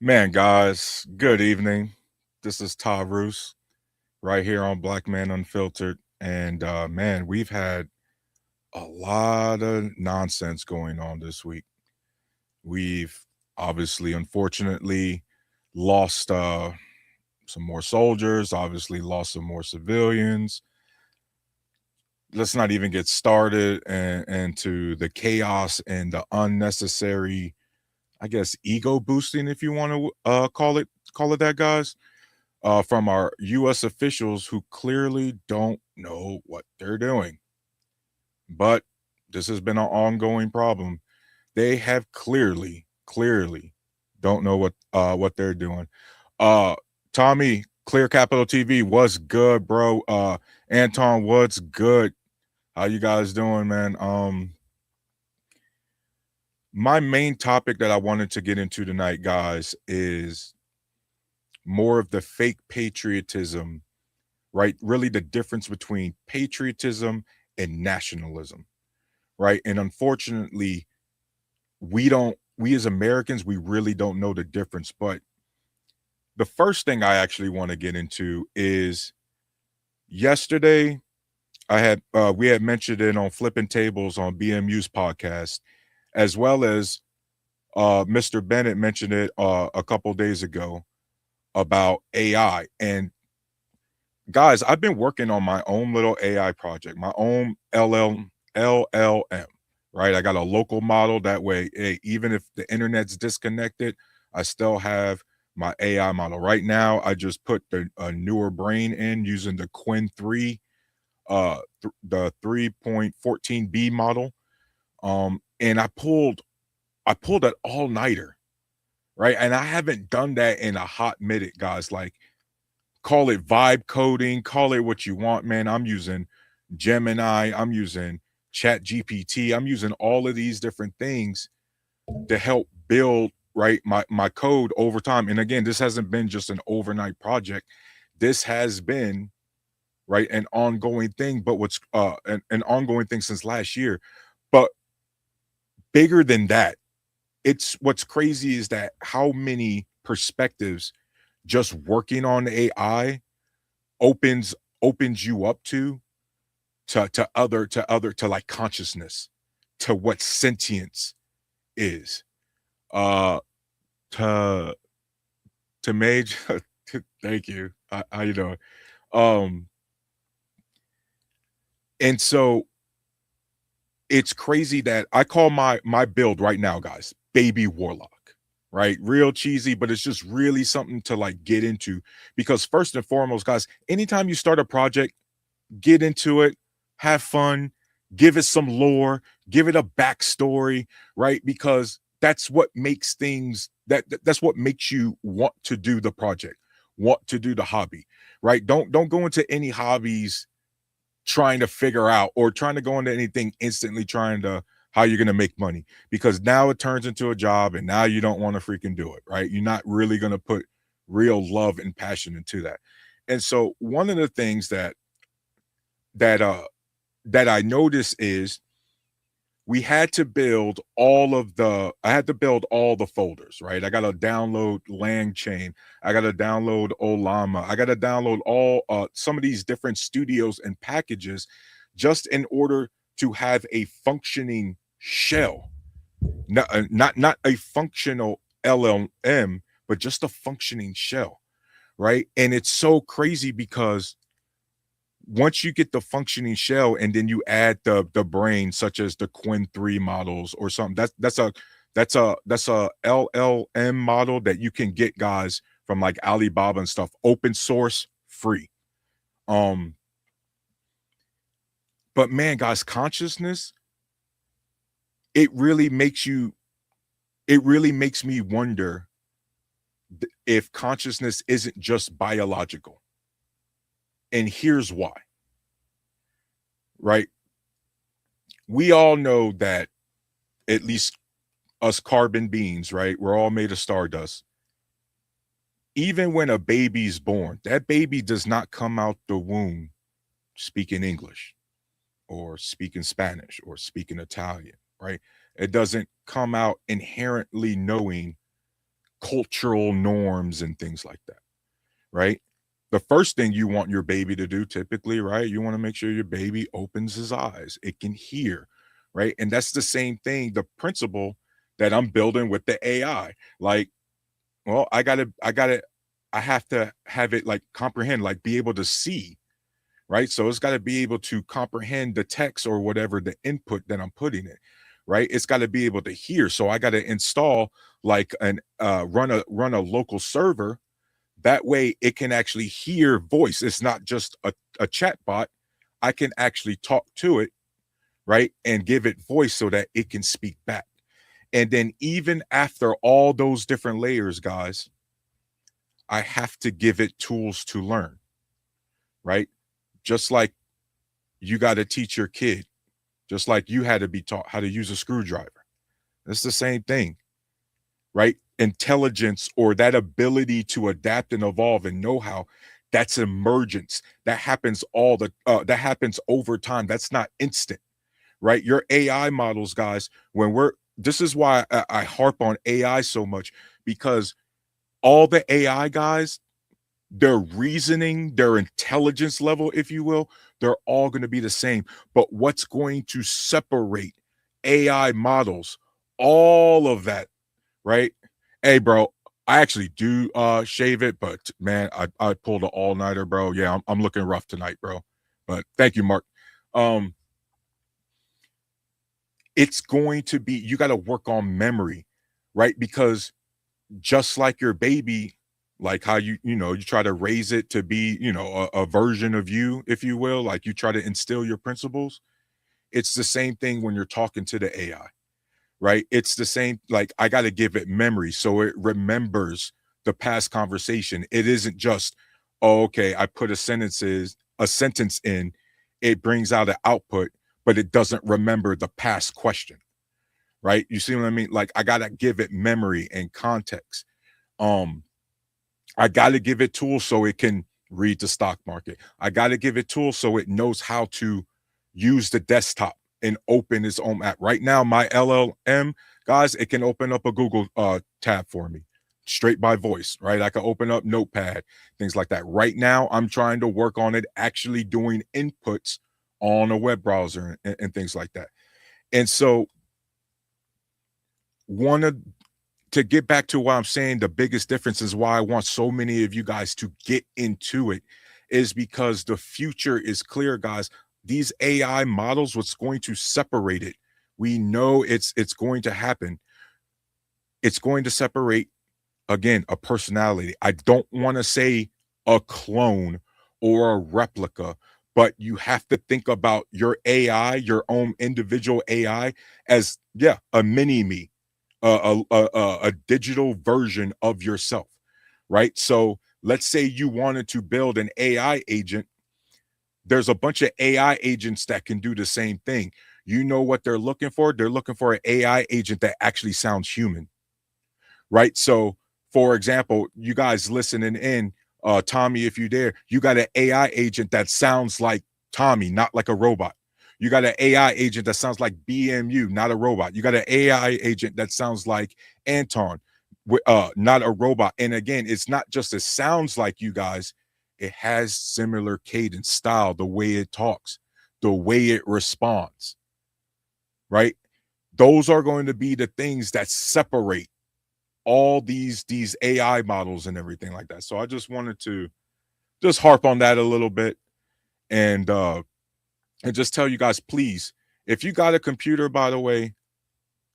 Man, guys, good evening. This is Taroos right here on Black Man Unfiltered. And man, we've had a lot of nonsense going on this week. We've obviously, unfortunately, lost some more soldiers, obviously, lost some more civilians. Let's not even get started and to the chaos and the unnecessary, I guess, ego boosting, if you want to call it that, guys, from our U.S. officials who clearly don't know what they're doing. But this has been an ongoing problem. They have clearly don't know what they're doing. Uh, Tommy, Clear Capital TV, what's good, bro? Anton, what's good? How you guys doing, man? My main topic that I wanted to get into tonight, guys, is more of the fake patriotism, right? Really the difference between patriotism and nationalism, right? And unfortunately, we as Americans, we really don't know the difference. But the first thing I actually want to get into is yesterday, we had mentioned it on Flipping Tables on BMU's podcast, as well as Mr. Bennett mentioned it a couple days ago about AI. And guys, I've been working on my own little AI project, my own LLM, right? I got a local model that way. Hey, even if the internet's disconnected, I still have my AI model. Right now, I just put a newer brain in using the Quinn 3, the 3.14B model. And I pulled an all-nighter, right? And I haven't done that in a hot minute, guys. Like, call it vibe coding, call it what you want, man. I'm using Gemini, I'm using Chat GPT, I'm using all of these different things to help build right my code over time. And again, this hasn't been just an overnight project. This has been right an ongoing thing, but an ongoing thing since last year. But bigger than that, it's what's crazy is that how many perspectives just working on AI opens opens you up to like consciousness, to what sentience is. Uh to to Mage, thank you. How you doing? Um and so it's crazy that I call my build right now, guys, baby warlock. Right? Real cheesy, but it's just really something to like get into because first and foremost, guys, anytime you start a project, get into it, have fun, give it some lore, give it a backstory, right? Because that's what makes things that's what makes you want to do the project, want to do the hobby, right? Don't go into any hobbies trying to figure out or trying to go into anything instantly trying to how you're going to make money because now it turns into a job and now you don't want to freaking do it, right? You're not really going to put real love and passion into that. And so one of the things that uh that I noticed is we had to build all of the I had to build all the folders, right? I got to download LangChain, I got to download Olama, I got to download all some of these different studios and packages just in order to have a functioning shell. Not a functional LLM, but just a functioning shell, right? And it's so crazy because once you get the functioning shell and then you add the brain such as the Quinn 3 models or something, that's a LLM model that you can get, guys, from like Alibaba and stuff, open source, free. um but man, guys, consciousness, it really makes you it really makes me wonder if consciousness isn't just biological. And here's why, right? We all know that, at least us carbon beings, right? We're all made of stardust. Even when a baby's born, that baby does not come out the womb speaking English or speaking Spanish or speaking Italian, right? It doesn't come out inherently knowing cultural norms and things like that, right? The first thing you want your baby to do typically, right? You want to make sure your baby opens his eyes. It can hear, right? And that's the same thing, the principle that I'm building with the AI. Like, well, I have to have it like comprehend, like be able to see, right? So it's got to be able to comprehend the text or whatever the input that I'm putting in, right? It's got to be able to hear. So I got to install like an run a local server. That way it can actually hear voice. It's not just a chat bot. I can actually talk to it, right? And give it voice so that it can speak back. And then even after all those different layers, guys, I have to give it tools to learn, right? Just like you got to teach your kid, just like you had to be taught how to use a screwdriver. It's the same thing, right? Intelligence or that ability to adapt and evolve and know how, that's emergence. That happens that happens over time. That's not instant, right? Your AI models, guys, when we're this is why I harp on AI so much, because all the AI guys, their reasoning, their intelligence level, if you will, they're all going to be the same. But what's going to separate AI models, all of that, right? Hey, bro, I actually do shave it, but man, I pulled an all-nighter, bro. Yeah, I'm looking rough tonight, bro. But thank you, Mark. Um, it's going to be, you got to work on memory, right? Because just like your baby, like how you try to raise it to be, a version of you, if you will, like you try to instill your principles. It's the same thing when you're talking to the AI, right? It's the same, like I got to give it memory so it remembers the past conversation. It isn't just, oh, okay, I put a sentence in, it brings out an output, but it doesn't remember the past question, right? You see what I mean? Like I got to give it memory and context. um I got to give it tools so it can read the stock market. I got to give it tools so it knows how to use the desktop and open its own app. Right now, my LLM, guys, it can open up a Google tab for me straight by voice, right? I can open up Notepad, things like that. Right now, I'm trying to work on it actually doing inputs on a web browser and things like that. And so, one of to get back to what I'm saying, the biggest difference is why I want so many of you guys to get into it is because the future is clear, guys. These AI models, what's going to separate it? We know it's going to happen. It's going to separate again a personality. I don't want to say a clone or a replica, but you have to think about your AI, your own individual AI, as yeah, a mini me, a digital version of yourself, right? So let's say you wanted to build an AI agent. There's a bunch of AI agents that can do the same thing. You know what they're looking for? They're looking for an AI agent that actually sounds human, right? So, for example, you guys listening in, Tommy, if you dare, you got an AI agent that sounds like Tommy, not like a robot. You got an AI agent that sounds like BMU, not a robot. You got an AI agent that sounds like Anton, not a robot. And again, it's not just it sounds like you guys, it has similar cadence, style, the way it talks, the way it responds, right? Those are going to be the things that separate all these AI models and everything like that. So I just wanted to just harp on that a little bit and just tell you guys, please, if you got a computer, by the way,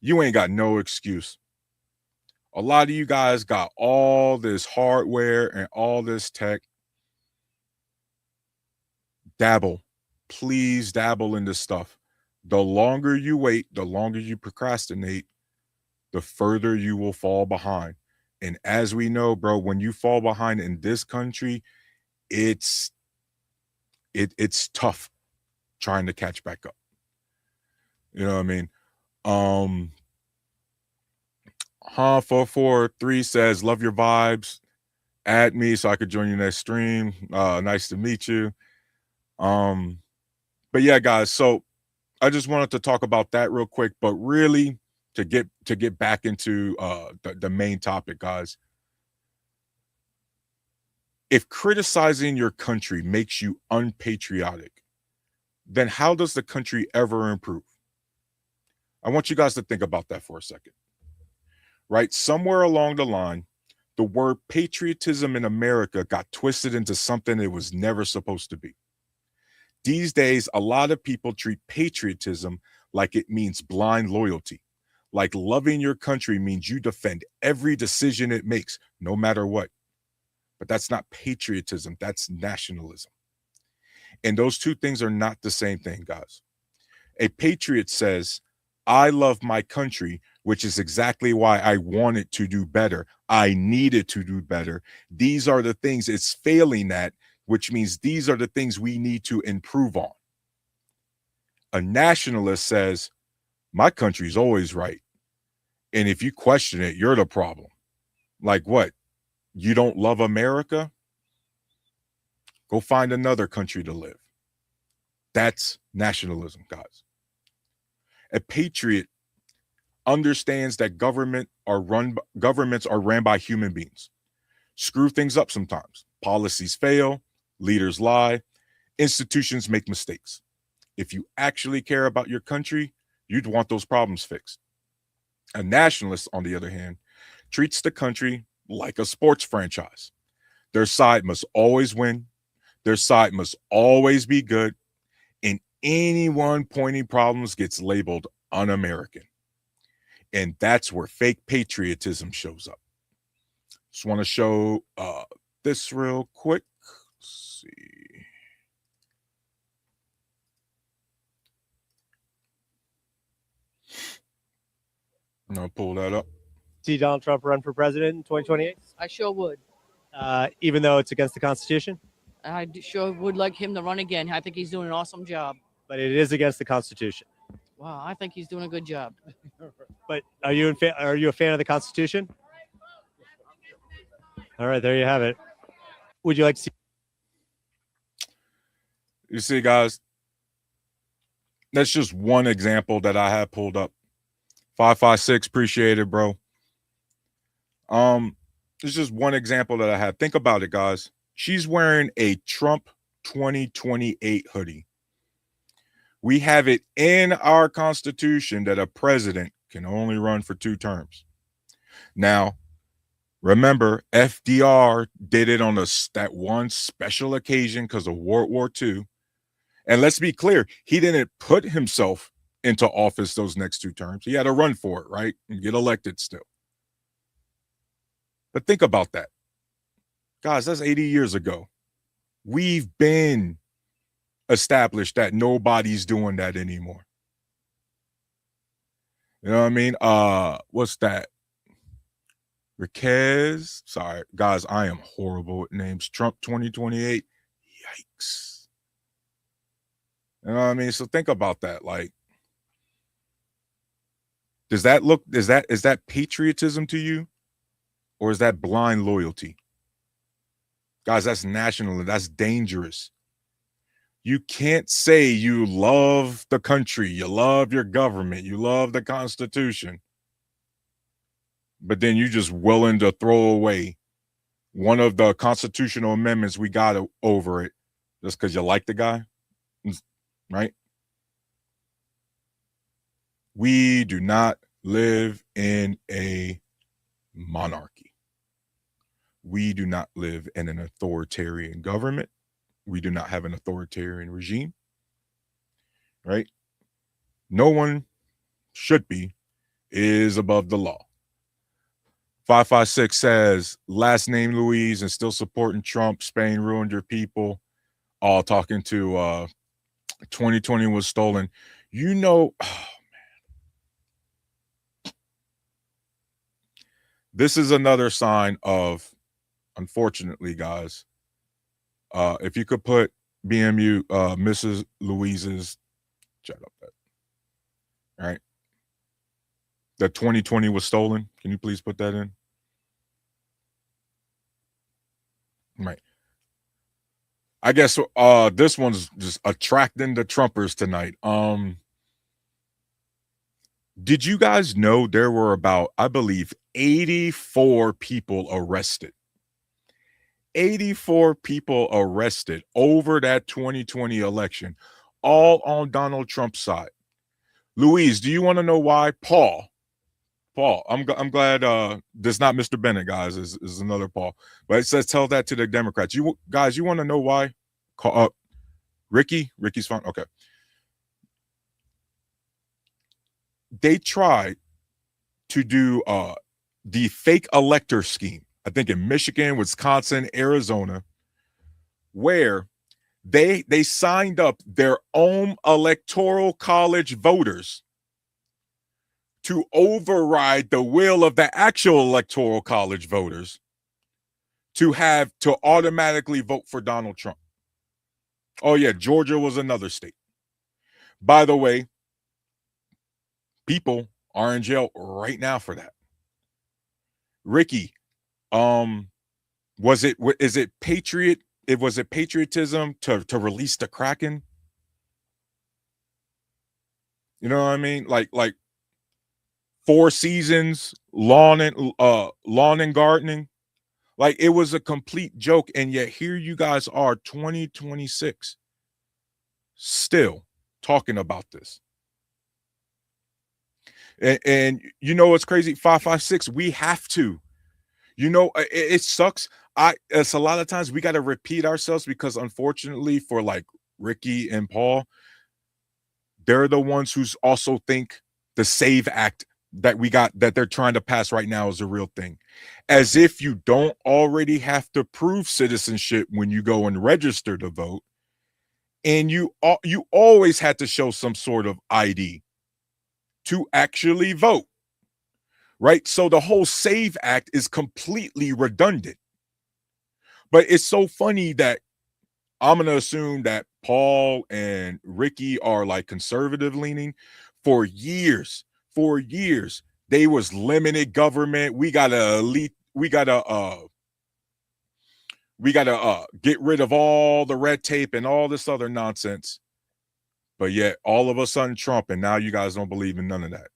you ain't got no excuse. A lot of you guys got all this hardware and all this tech. Dabble. Please dabble in this stuff. The longer you wait, the longer you procrastinate, the further you will fall behind. And as we know, bro, when you fall behind in this country, it's it's tough trying to catch back up. You know what I mean? Um Han443 says, love your vibes. Add me so I could join you next stream. Nice to meet you. Um, but yeah, guys, so I just wanted to talk about that real quick, but really to get back into the main topic, guys. If criticizing your country makes you unpatriotic, then how does the country ever improve? I want you guys to think about that for a second, right? Somewhere along the line, the word patriotism in America got twisted into something it was never supposed to be. These days, a lot of people treat patriotism like it means blind loyalty, like loving your country means you defend every decision it makes, no matter what. But that's not patriotism, that's nationalism. And those two things are not the same thing, guys. A patriot says, I love my country, which is exactly why I want it to do better. I need it to do better. These are the things it's failing at, which means these are the things we need to improve on. A nationalist says, my country's always right. And if you question it, you're the problem. Like what? You don't love America? Go find another country to live. That's nationalism, guys. A patriot understands that governments are ran by human beings. Screw things up sometimes. Policies fail, leaders lie, institutions make mistakes. If you actually care about your country, you'd want those problems fixed. A nationalist, on the other hand, treats the country like a sports franchise. Their side must always win, their side must always be good, and anyone pointing problems gets labeled un-American. And that's where fake patriotism shows up. Just want to show this real quick. Let's see. I'm going to pull that up. See Donald Trump run for president in 2028? I sure would. Even though it's against the Constitution? Sure would like him to run again. I think he's doing an awesome job. But it is against the Constitution. Wow, I think he's doing a good job. But are you a fan of the Constitution? All right, there you have it. Would you like to see? You see, guys, that's just one example that I have pulled up. 556, appreciate it, bro. It's just one example that I have. Think about it, guys. She's wearing a Trump 2028 hoodie. We have it in our Constitution that a president can only run for 2 terms. Now, remember, FDR did it on that one special occasion because of World War II. And let's be clear, he didn't put himself into office those next 2 terms. He had to run for it, right? And get elected still. But think about that. Guys, that's 80 years ago. We've been established that nobody's doing that anymore. You know what I mean? What's that? Riquez. Sorry, guys, I am horrible with names. Trump 2028. Yikes. You know what I mean? So think about that. Like, is that patriotism to you? Or is that blind loyalty? Guys, that's national. That's dangerous. You can't say you love the country, you love your government, you love the Constitution, but then you just willing to throw away one of the constitutional amendments we got over it just because you like the guy, right? We do not live in a monarchy. We do not live in an authoritarian government. We do not have an authoritarian regime, right? No one is above the law. 556 says, last name Louise and still supporting Trump. Spain ruined your people. All talking to 2020 was stolen. You know, oh, man. This is another sign of, unfortunately, guys, if you could put BMU, Mrs. Louise's, chat up that. All right. The 2020 was stolen. Can you please put that in? Right. I guess this one's just attracting the Trumpers tonight. Did you guys know there were about, I believe, 84 people arrested? 84 people arrested over that 2020 election, all on Donald Trump's side. Louise, do you want to know why? Paul, I'm glad this not Mr. Bennett, guys, is another Paul. But it says tell that to the Democrats. You guys, you want to know why? Call up Ricky's fine. Okay. They tried to do the fake elector scheme, I think in Michigan, Wisconsin, Arizona, where they signed up their own electoral college voters to override the will of the actual electoral college voters to automatically vote for Donald Trump. Oh yeah, Georgia was another state. By the way, people are in jail right now for that. Ricky, was it patriotism to release the Kraken? You know what I mean? Like Four Seasons, lawn and gardening. Like it was a complete joke, and yet here you guys are, 2026, still talking about this. And you know what's crazy? 556, we have to. You know, it sucks. It's a lot of times we got to repeat ourselves because unfortunately for like Ricky and Paul, they're the ones who's also think the SAVE Act that they're trying to pass right now is a real thing. As if you don't already have to prove citizenship when you go and register to vote. And you always had to show some sort of ID to actually vote. Right? So the whole SAVE Act is completely redundant. But it's so funny that I'm going to assume that Paul and Ricky are like conservative leaning. For years, they was limited government. We got to get rid of all the red tape and all this other nonsense. But yet all of a sudden Trump, and now you guys don't believe in none of that.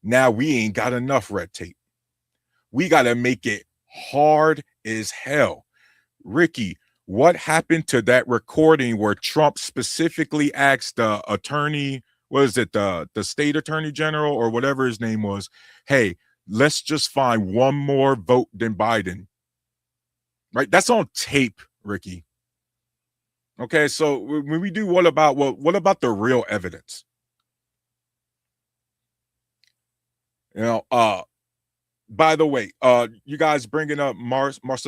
Now we ain't got enough red tape. We got to make it hard as hell. Ricky, what happened to that recording where Trump specifically asked the attorney, was it the state attorney general or whatever his name was, hey, let's just find one more vote than Biden. Right? That's on tape, Ricky. Okay, so when we do what about the real evidence? You know, by the way, you guys bringing up Maricopa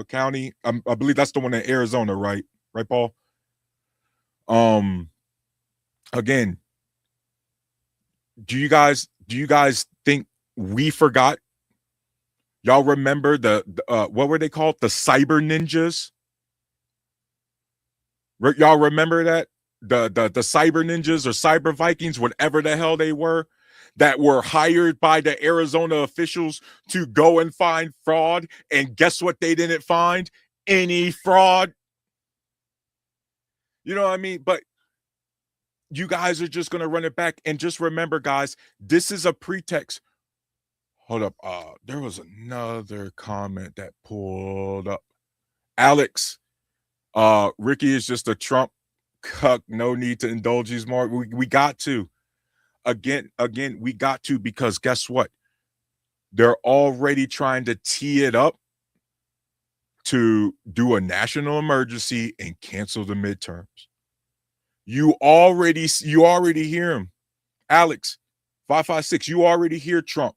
County. I believe that's the one in Arizona, right? Right, Paul? Again, do you guys think we forgot? Y'all remember the what were they called? The cyber ninjas? Y'all remember that? The cyber ninjas or cyber Vikings, whatever the hell they were, that were hired by the Arizona officials to go and find fraud. And guess what they didn't find? Any fraud. You know what I mean? But you guys are just going to run it back. And just remember, guys, this is a pretext. Hold up. There was another comment that pulled up. Alex, Ricky is just a Trump cuck. No need to indulge these more. We got to. Again, we got to, because guess what? They're already trying to tee it up to do a national emergency and cancel the midterms. You already hear him. Alex, 556, you already hear Trump.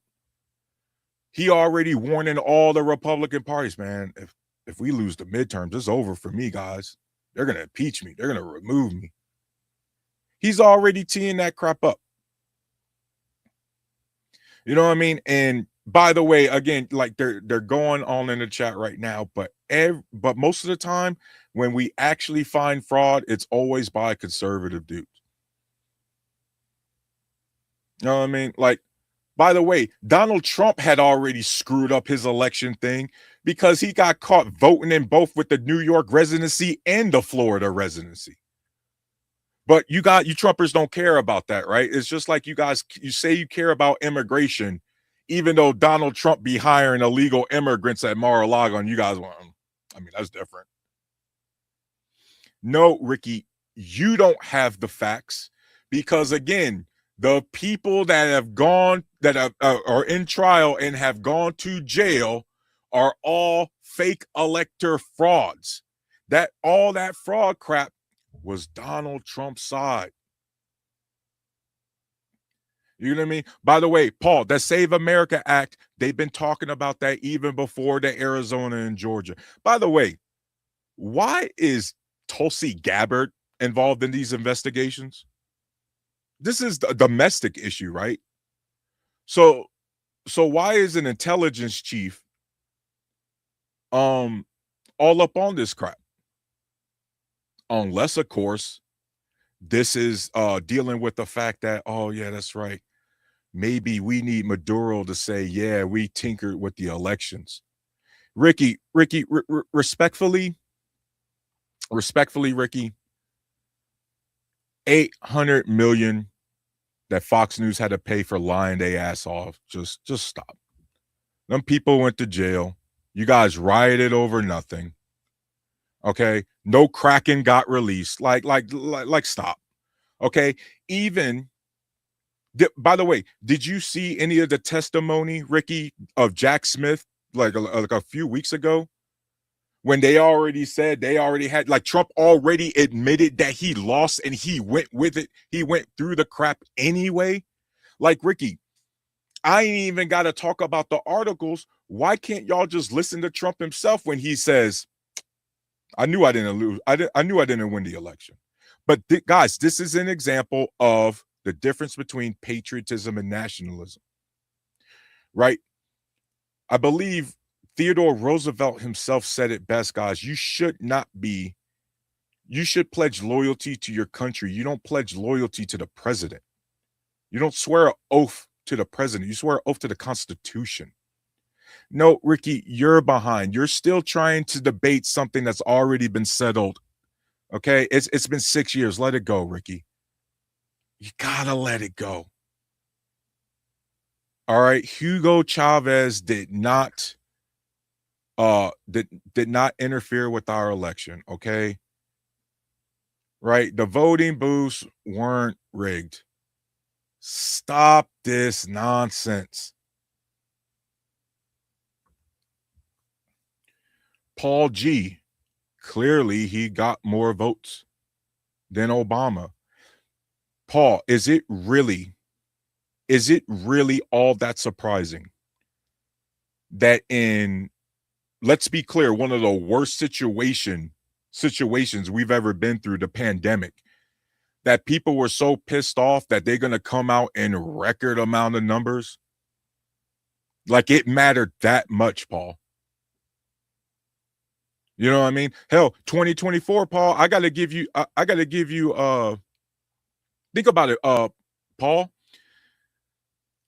He already warning all the Republican parties, man, if we lose the midterms, it's over for me, guys. They're going to impeach me. They're going to remove me. He's already teeing that crap up. You know what I mean? And by the way, again, like they're going on in the chat right now, but most of the time when we actually find fraud, it's always by conservative dudes. You know what I mean? Like, by the way, Donald Trump had already screwed up his election thing because he got caught voting in both with the New York residency and the Florida residency. But you Trumpers don't care about that, right? It's just like you guys, you say you care about immigration, even though Donald Trump be hiring illegal immigrants at Mar-a-Lago, and you guys want, I mean, that's different. No, Ricky, you don't have the facts because, again, the people that have gone, that are in trial and have gone to jail are all fake elector frauds. That all that fraud crap was Donald Trump's side. You know what I mean? By the way, Paul, that Save America Act, they've been talking about that even before the Arizona and Georgia. By the way, why is Tulsi Gabbard involved in these investigations? This is a domestic issue, right? So why is an intelligence chief all up on this crap? Unless, of course, this is dealing with the fact that, oh yeah, that's right. Maybe we need Maduro to say, yeah, we tinkered with the elections. Ricky, respectfully, Ricky, 800 million that Fox News had to pay for lying their ass off. Just stop. Them people went to jail. You guys rioted over nothing. Okay, no Kraken got released. Like stop. Okay, even. By the way, did you see any of the testimony, Ricky, of Jack Smith like a few weeks ago? When they already said they already had, like, Trump already admitted that he lost and he went with it. He went through the crap anyway. Like, Ricky, I ain't even got to talk about the articles. Why can't y'all just listen to Trump himself when he says, I knew I didn't lose. I knew I didn't win the election. But guys, this is an example of the difference between patriotism and nationalism, right? I believe Theodore Roosevelt himself said it best, guys. You should pledge loyalty to your country. You don't pledge loyalty to the president. You don't swear an oath to the president. You swear an oath to the Constitution. No, Ricky, you're behind. You're still trying to debate something that's already been settled. Okay, it's been 6 years. Let it go, Ricky. You gotta let it go. All right, Hugo Chavez did not interfere with our election. Okay, right? The voting booths weren't rigged. Stop this nonsense. Paul G, clearly he got more votes than Obama. Paul, is it really all that surprising that in, let's be clear, one of the worst situations we've ever been through, the pandemic, that people were so pissed off that they're going to come out in record amount of numbers? Like, it mattered that much, Paul. You know what I mean? Hell, 2024, Paul, I got to give you think about it, Paul.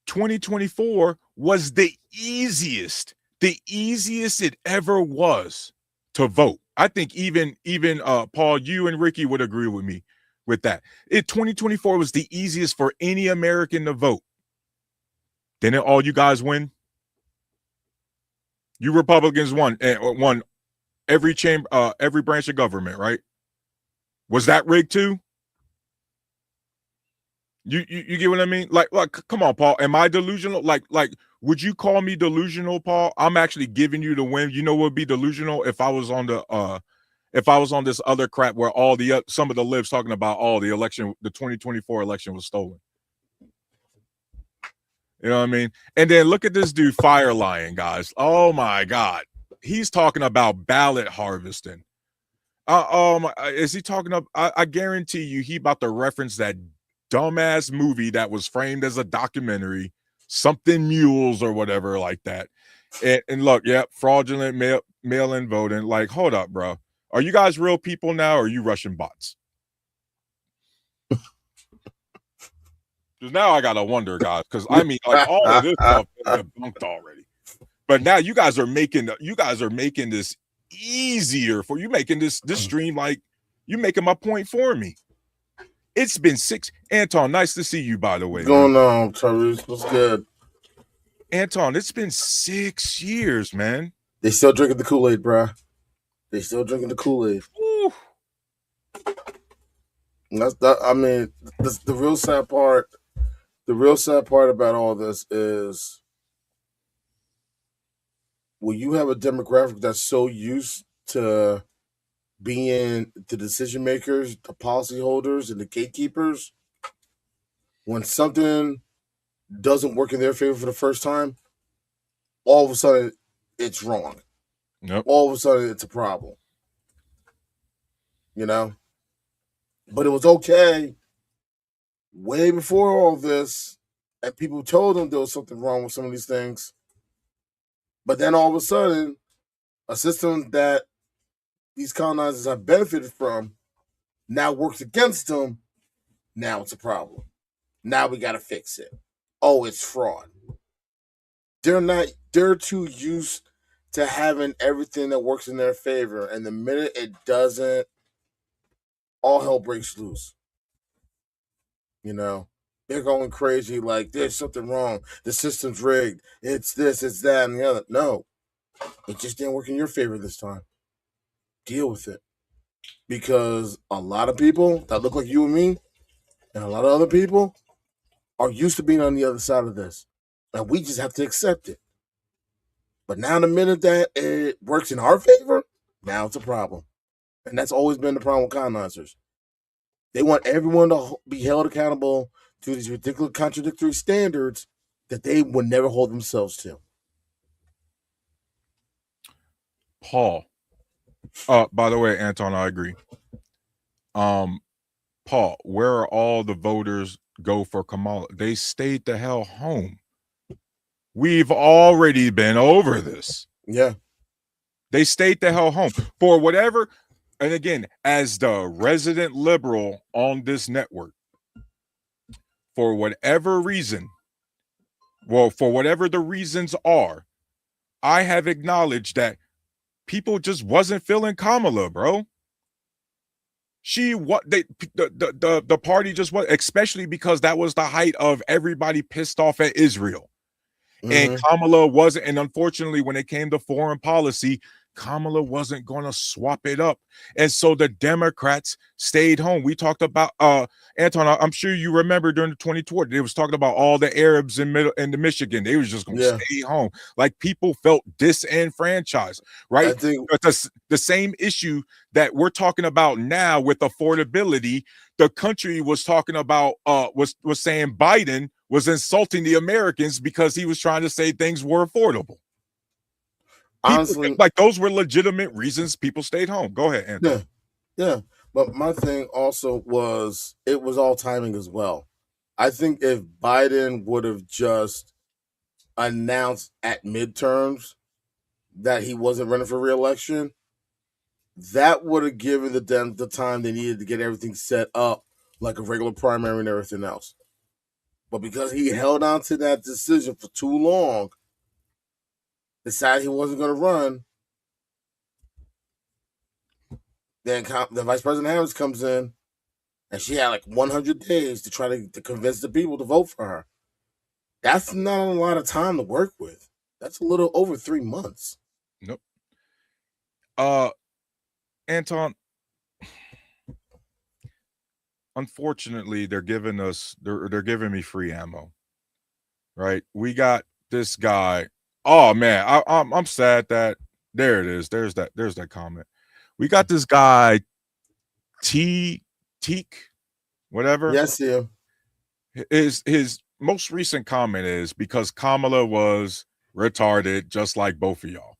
2024 was the easiest it ever was to vote. I think even Paul, you and Ricky would agree with me with that. 2024 was the easiest for any American to vote. Didn't all you guys win? You Republicans won every chamber, every branch of government, right? Was that rigged too? You get what I mean? Like, come on, Paul. Am I delusional? Like, would you call me delusional, Paul? I'm actually giving you the win. You know what would be delusional? If I was on this other crap where some of the libs talking about the 2024 election was stolen. You know what I mean? And then look at this dude fire lying, guys. Oh my God. He's talking about ballot harvesting. Is he talking about, I guarantee you he about to reference that dumbass movie that was framed as a documentary, something mules or whatever like that. And look, yeah, fraudulent mail-in voting. Like, hold up, bro. Are you guys real people now, or are you Russian bots? Because now I gotta wonder, guys. Because I mean, like, all of this stuff is debunked already. But now you guys are making this easier for you, making this stream, like, you making my point for me. It's been 6. Anton, nice to see you, by the way. What's going on, Taroos? What's good? Anton, it's been 6 years, man. They still drinking the Kool-Aid, bruh. They still drinking the Kool-Aid. Woo. That's that. I mean, the real sad part. The real sad part about all this is when you have a demographic that's so used to being the decision makers, the policyholders, and the gatekeepers. When something doesn't work in their favor for the first time, all of a sudden it's wrong. Yep. All of a sudden it's a problem. You know? But it was okay way before all this, and people told them there was something wrong with some of these things. But then all of a sudden, a system that these colonizers have benefited from now works against them. Now it's a problem. Now we got to fix it. Oh, it's fraud. They're too used to having everything that works in their favor. And the minute it doesn't, all hell breaks loose. You know, they're going crazy like there's something wrong. The system's rigged. It's this, it's that, and the other. No, it just didn't work in your favor this time. Deal with it. Because a lot of people that look like you and me, and a lot of other people, are used to being on the other side of this. And we just have to accept it. But now the minute that it works in our favor, now it's a problem. And that's always been the problem with colonizers. They want everyone to be held accountable to these ridiculous contradictory standards that they would never hold themselves to. Paul. By the way, Anton, I agree. Paul, where are all the voters go for Kamala? They stayed the hell home. We've already been over this. Yeah. They stayed the hell home for whatever. And again, as the resident liberal on this network, for whatever reason, well, for whatever the reasons are, I have acknowledged that people just wasn't feeling Kamala, bro. The party just was, especially because that was the height of everybody pissed off at Israel. And Kamala wasn't, and unfortunately, when it came to foreign policy, Kamala wasn't going to swap it up. And so the Democrats stayed home. We talked about, Anton, I'm sure you remember during the 2020, they was talking about all the Arabs in the Michigan. They was just going to stay home. Like people felt disenfranchised, right? I think the same issue that we're talking about now with affordability, the country was talking about, was saying Biden was insulting the Americans because he was trying to say things were affordable. Honestly, like those were legitimate reasons people stayed home. Go ahead, Anthony. Yeah. But my thing also was it was all timing as well. I think if Biden would have just announced at midterms that he wasn't running for re-election, that would have given them the time they needed to get everything set up like a regular primary and everything else. But because he held on to that decision for too long, decided he wasn't going to run, then the Vice President Harris comes in, and she had like 100 days to try to convince the people to vote for her. That's not a lot of time to work with. That's a little over 3 months. Nope. Anton, unfortunately, they're giving me free ammo. Right? We got this guy. Oh man, I'm sad that there it is. There's that comment. We got this guy, Teak, whatever. Yes, yeah. His most recent comment is because Kamala was retarded, just like both of y'all.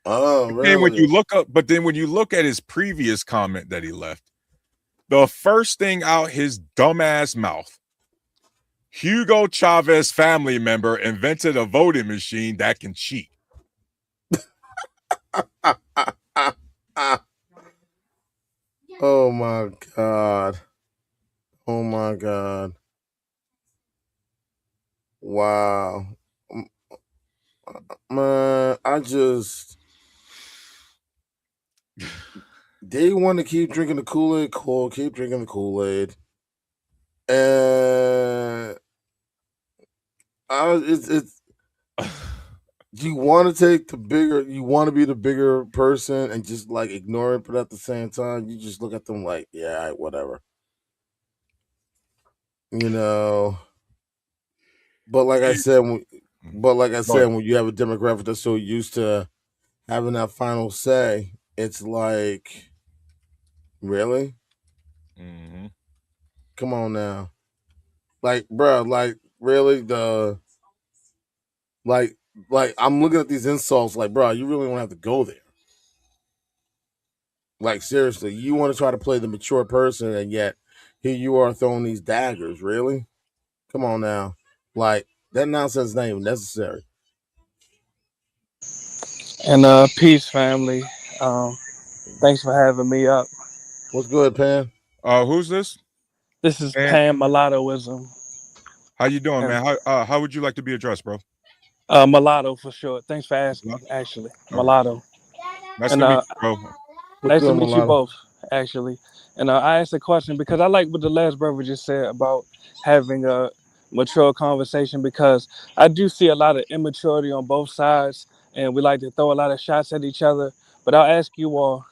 Oh, really? Then when you look at his previous comment that he left, the first thing out his dumbass mouth, Hugo Chavez family member invented a voting machine that can cheat. Oh my God. Oh my God. Wow. Man, they want to keep drinking the Kool-Aid, keep drinking the Kool-Aid. And you want to take the bigger, you want to be the bigger person and just like ignore it, but at the same time, you just look at them like, yeah, all right, whatever, you know. But like I said, Go ahead. when you have a demographic that's so used to having that final say, it's like, really, Hmm. come on now, like, bro, like, really, the like, I'm looking at these insults, like, bro, you really don't have to go there. Like seriously, you want to try to play the mature person, and yet here you are throwing these daggers. Really? Come on now. Like that nonsense is not even necessary. And peace, family. Um, Thanks for having me up. What's good, Pan? Who's this? This is And Pan Mulattoism, how you doing, and man? How would you like to be addressed, bro? Mulatto for short. Thanks for All asking. Actually, right. Mulatto, Nice and to meet you, bro. What's nice to good, meet you mulatto? both. Actually, and I asked a question because I like what the last brother just said about having a mature conversation because I do see a lot of immaturity on both sides, and we like to throw a lot of shots at each other. But I'll ask you all.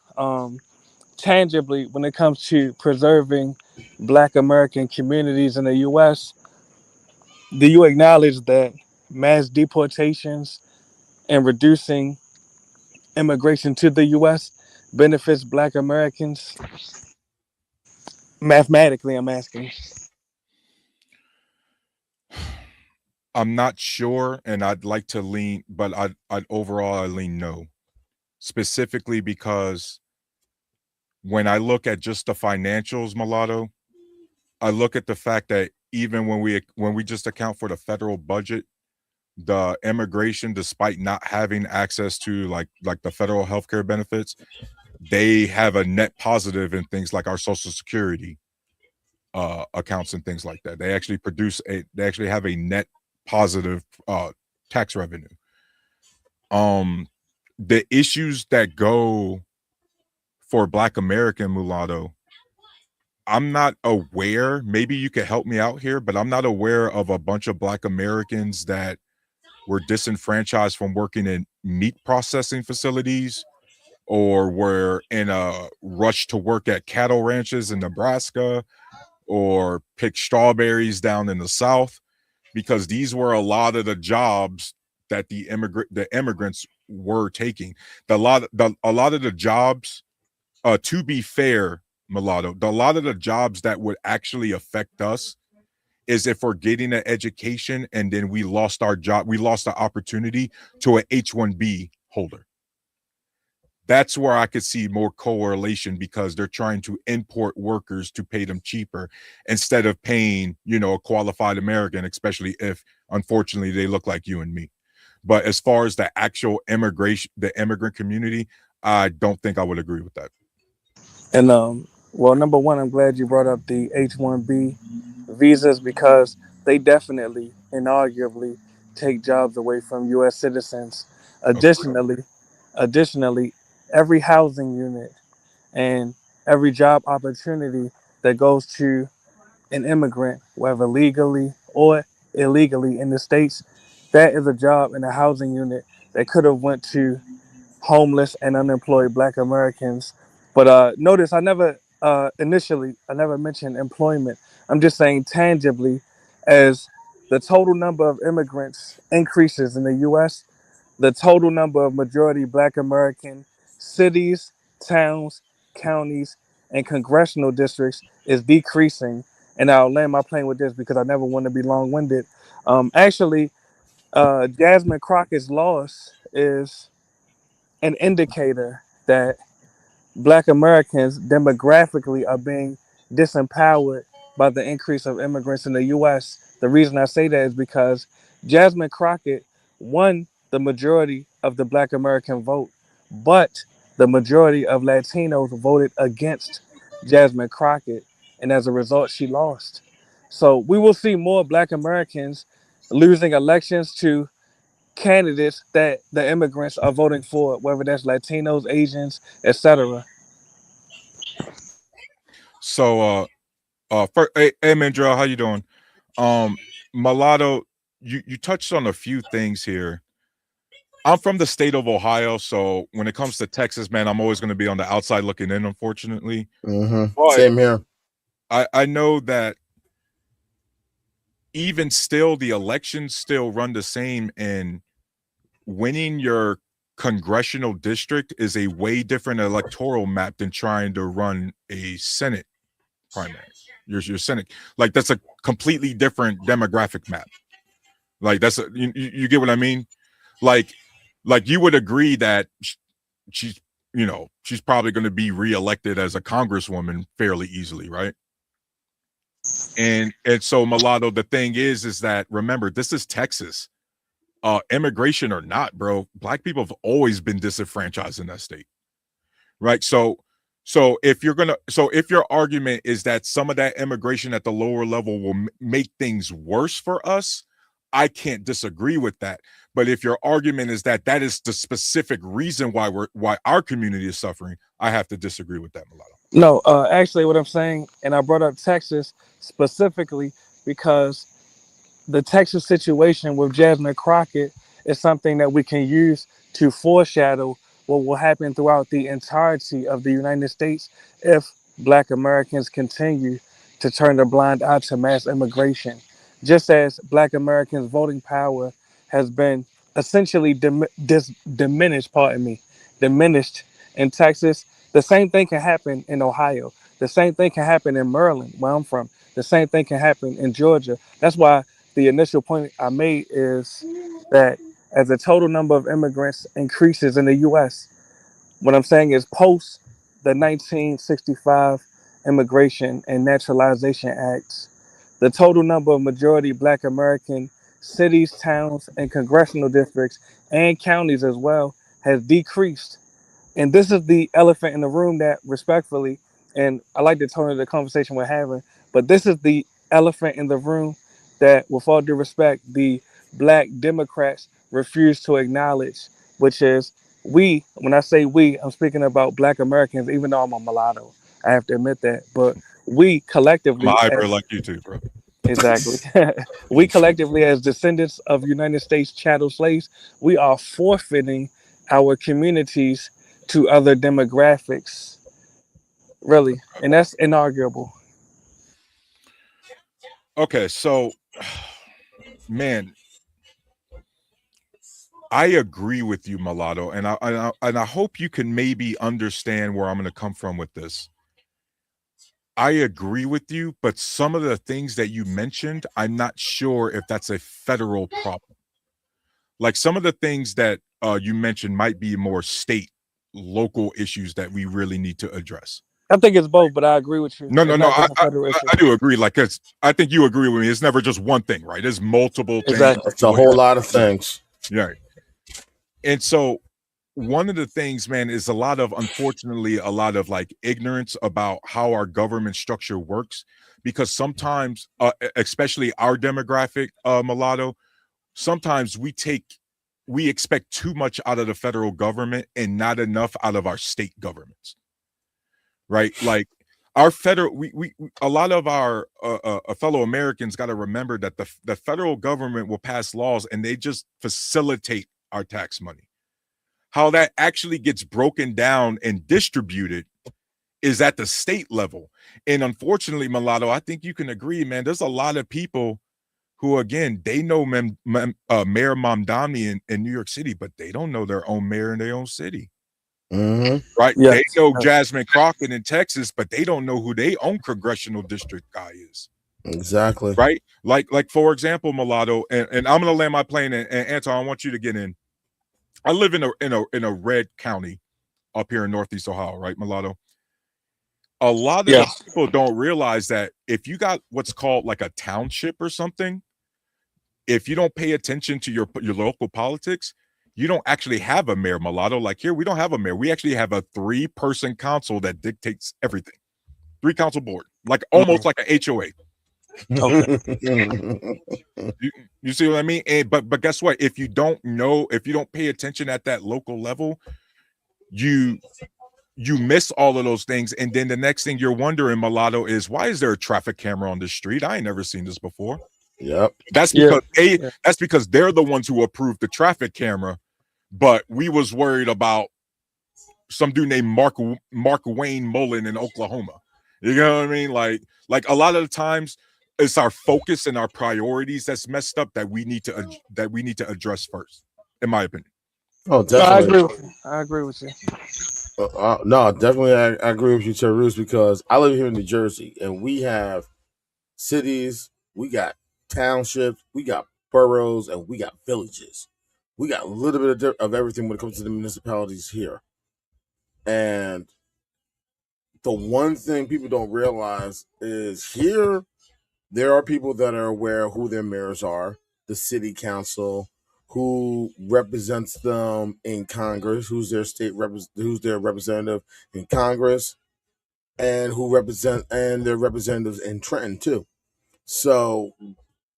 Tangibly when it comes to preserving Black American communities in the U.S. Do you acknowledge that mass deportations and reducing immigration to the U.S. benefits Black Americans? Mathematically, I'm asking. I'm not sure, and I'd like to lean, but I'd overall I lean no, specifically because when I look at just the financials, mulatto, I look at the fact that even when we just account for the federal budget, the immigration, despite not having access to like the federal healthcare benefits, they have a net positive in things like our social security accounts and things like that. They actually have a net positive tax revenue. Um the issues that go for Black American mulatto, I'm not aware, maybe you could help me out here, but I'm not aware of a bunch of Black Americans that were disenfranchised from working in meat processing facilities or were in a rush to work at cattle ranches in Nebraska or pick strawberries down in the South, because these were a lot of the jobs that the immigrants were taking. A lot of the jobs, to be fair, mulatto, a lot of the jobs that would actually affect us is if we're getting an education and then we lost our job, we lost the opportunity to an H-1B holder. That's where I could see more correlation because they're trying to import workers to pay them cheaper instead of paying, a qualified American, especially if unfortunately they look like you and me. But as far as the actual the immigrant community, I don't think I would agree with that. And well, number one, I'm glad you brought up the H-1B visas because they definitely and arguably take jobs away from U.S. citizens. Agree. Additionally, every housing unit and every job opportunity that goes to an immigrant, whether legally or illegally in the states, that is a job in a housing unit that could have went to homeless and unemployed Black Americans. But notice I never mentioned employment. I'm just saying tangibly, as the total number of immigrants increases in the U.S., the total number of majority Black American cities, towns, counties, and congressional districts is decreasing. And I'll land my plane with this because I never want to be long winded. Actually, Jasmine Crockett's loss is an indicator that Black Americans demographically are being disempowered by the increase of immigrants in the U.S. The reason I say that is because Jasmine Crockett won the majority of the Black American vote, but the majority of Latinos voted against Jasmine Crockett, and as a result, she lost. So we will see more Black Americans losing elections to candidates that the immigrants are voting for, whether that's Latinos, Asians, etc. So hey Mandrell, how you doing? Um Mulatto, you touched on a few things here. I'm from the state of Ohio, so when it comes to Texas, man, I'm always going to be on the outside looking in, unfortunately. But Same here. I know that even still, the elections still run the same, and winning your congressional district is a way different electoral map than trying to run a Senate primary. Your Senate, like that's a completely different demographic map. Like that's you get what I mean? Like you would agree that she's she's probably going to be reelected as a congresswoman fairly easily, right? And so Mulatto, the thing is that remember, this is Texas. Immigration or not, bro, black people have always been disenfranchised in that state, right? So if your argument is that some of that immigration at the lower level will make things worse for us, I can't disagree with that. But if your argument is that that is the specific reason why our community is suffering, I have to disagree with that, Mulatto. No, actually, what I'm saying, and I brought up Texas specifically because the Texas situation with Jasmine Crockett is something that we can use to foreshadow what will happen throughout the entirety of the United States if Black Americans continue to turn a blind eye to mass immigration. Just as Black Americans' voting power has been essentially diminished in Texas, the same thing can happen in Ohio. The same thing can happen in Maryland, where I'm from. The same thing can happen in Georgia. That's why the initial point I made is that as the total number of immigrants increases in the U.S., what I'm saying is post the 1965 Immigration and Naturalization Acts, the total number of majority Black American cities, towns, and congressional districts and counties as well has decreased. And this is the elephant in the room that respectfully, and I like the tone of the conversation we're having, but this is the elephant in the room that, with all due respect, the Black Democrats refuse to acknowledge, which is we, when I say we, I'm speaking about Black Americans, even though I'm a mulatto. I have to admit that. But we I'm a collectively, hybrid like you too, bro. exactly, we collectively, as descendants of United States chattel slaves, we are forfeiting our communities to other demographics, really. And that's inarguable. Okay, so man, I agree with you, Mulatto, and I hope you can maybe understand where I'm going to come from with this. I agree with you, but some of the things that you mentioned, I'm not sure if that's a federal problem. Like some of the things that you mentioned might be more state, local issues that we really need to address. I think it's both, but I agree with you. No, It's not just a federal issue. I do agree. Like, I think you agree with me. It's never just one thing, right? There's multiple things. Exactly. It's a whole lot of things. Yeah. And so one of the things, man, is unfortunately, a lot of like ignorance about how our government structure works, because sometimes, especially our demographic, Mulatto, sometimes we expect too much out of the federal government and not enough out of our state governments, right? Like our federal, we a lot of our fellow Americans got to remember that the federal government will pass laws and they just facilitate our tax money. How that actually gets broken down and distributed is at the state level. And unfortunately, Mulatto, I think you can agree, man, there's a lot of people who, again, they know Mayor Mamdani in New York City, but they don't know their own mayor in their own city. Right? Yes. They know Jasmine Crockett in Texas, but they don't know who their own congressional district guy is. Exactly. Right? Like for example, Mulatto, and I'm gonna land my plane, and Anton, I want you to get in. I live in a red county up here in Northeast Ohio, right, Mulatto? A lot of the people don't realize that if you got what's called like a township or something, if you don't pay attention to your local politics, you don't actually have a mayor, Mulatto. Like here, we don't have a mayor. We actually have a 3-person council that dictates everything. 3-council board, like almost like a HOA. Okay. You see what I mean? And, but guess what? If you don't pay attention at that local level, you miss all of those things. And then the next thing you're wondering, Mulatto, is why is there a traffic camera on the street? I ain't never seen this before. Yep. That's because that's because they're the ones who approved the traffic camera but we was worried about some dude named Mark Wayne Mullen in Oklahoma. You know what I mean? Like a lot of the times it's our focus and our priorities that's messed up that we need to address first, in my opinion. Oh, No, I definitely. agree with you. I agree with you. No, definitely. I agree with you, Taroos, because I live here in New Jersey, and we have cities, we got townships, we got boroughs, and we got villages. We got a little bit of everything when it comes to the municipalities here. And the one thing people don't realize is here there are people that are aware of who their mayors are, the city council, who represents them in Congress, who's their representative in Congress, and their representatives in Trenton too. So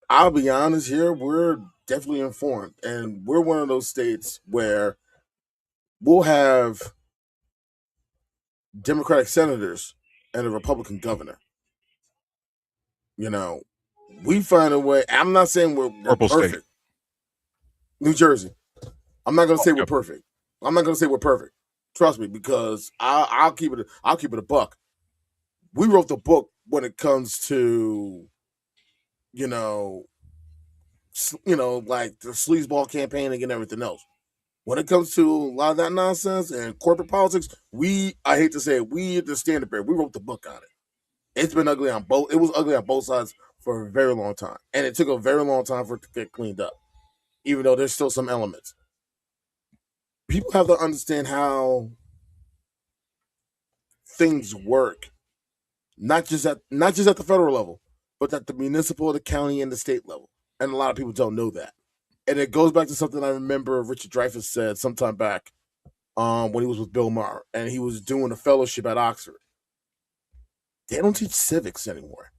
I'll be honest here, we're definitely informed, and we're one of those states where we'll have Democratic senators and a Republican governor. You know, we find a way. I'm not saying we're Purple state. perfect. New Jersey. I'm not gonna say we're Yep. perfect. I'm not gonna say we're perfect. Trust me, because I'll keep it. I'll keep it a buck. We wrote the book when it comes to you know, like the sleazeball campaigning and everything else. When it comes to a lot of that nonsense and corporate politics, I hate to say it, we the standard bearer. We wrote the book on it. It's been ugly on both. It was ugly on both sides for a very long time, and it took a very long time for it to get cleaned up. Even though there's still some elements, people have to understand how things work, not just at the federal level, but at the municipal, the county, and the state level. And a lot of people don't know that. And it goes back to something I remember Richard Dreyfuss said sometime back, when he was with Bill Maher, and he was doing a fellowship at Oxford. They don't teach civics anymore.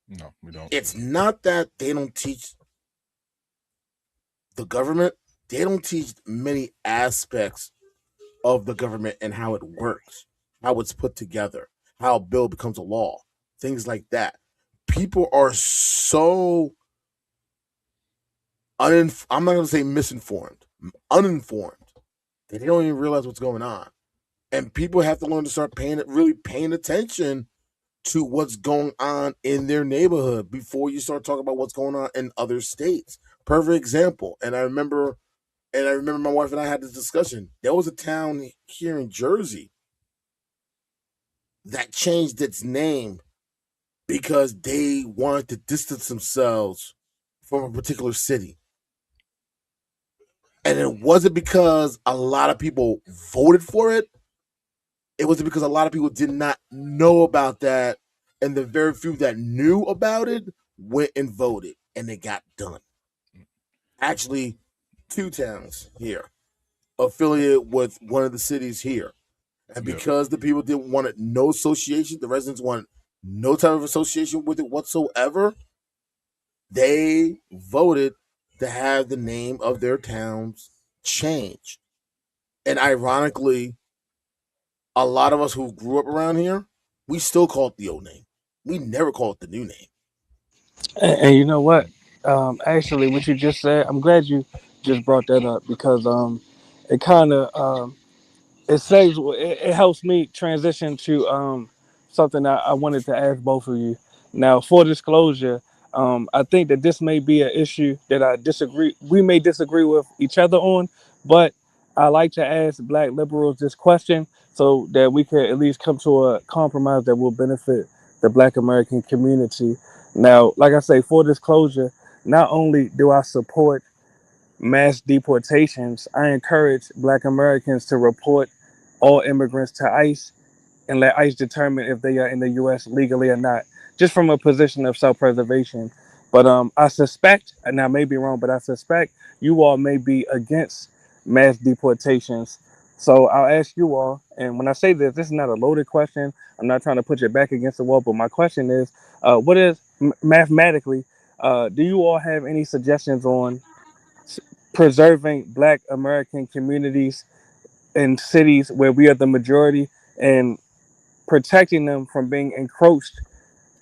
No, we don't. It's not that they don't teach the government; they don't teach many aspects of the government and how it works, how it's put together, how a bill becomes a law, things like that. People are so I'm not going to say misinformed, uninformed. They don't even realize what's going on. And people have to learn to start really paying attention to what's going on in their neighborhood before you start talking about what's going on in other states. Perfect example. And I remember my wife and I had this discussion. There was a town here in Jersey that changed its name because they wanted to distance themselves from a particular city. And it wasn't because a lot of people voted for it. It was because a lot of people did not know about that. And the very few that knew about it went and voted. And it got done. Actually, two towns here affiliated with one of the cities here. And Yeah. because the people didn't want it, no association, the residents wanted no type of association with it whatsoever, they voted to have the name of their towns changed. And ironically, a lot of us who grew up around here, we still call it the old name. We never call it the new name. And you know what? Actually, what you just said, I'm glad you just brought that up because it kind of it helps me transition to something I wanted to ask both of you. Now, for disclosure, I think that this may be an issue that we may disagree with each other on, but I like to ask Black liberals this question so that we can at least come to a compromise that will benefit the Black American community. Now, like I say, for disclosure, not only do I support mass deportations, I encourage Black Americans to report all immigrants to ICE and let ICE determine if they are in the U.S. legally or not, just from a position of self-preservation. But I suspect, and I may be wrong, but I suspect you all may be against mass deportations. So I'll ask you all, and when I say this is not a loaded question. I'm not trying to put your back against the wall, but my question is, what is mathematically? Do you all have any suggestions on preserving Black American communities in cities where we are the majority and protecting them from being encroached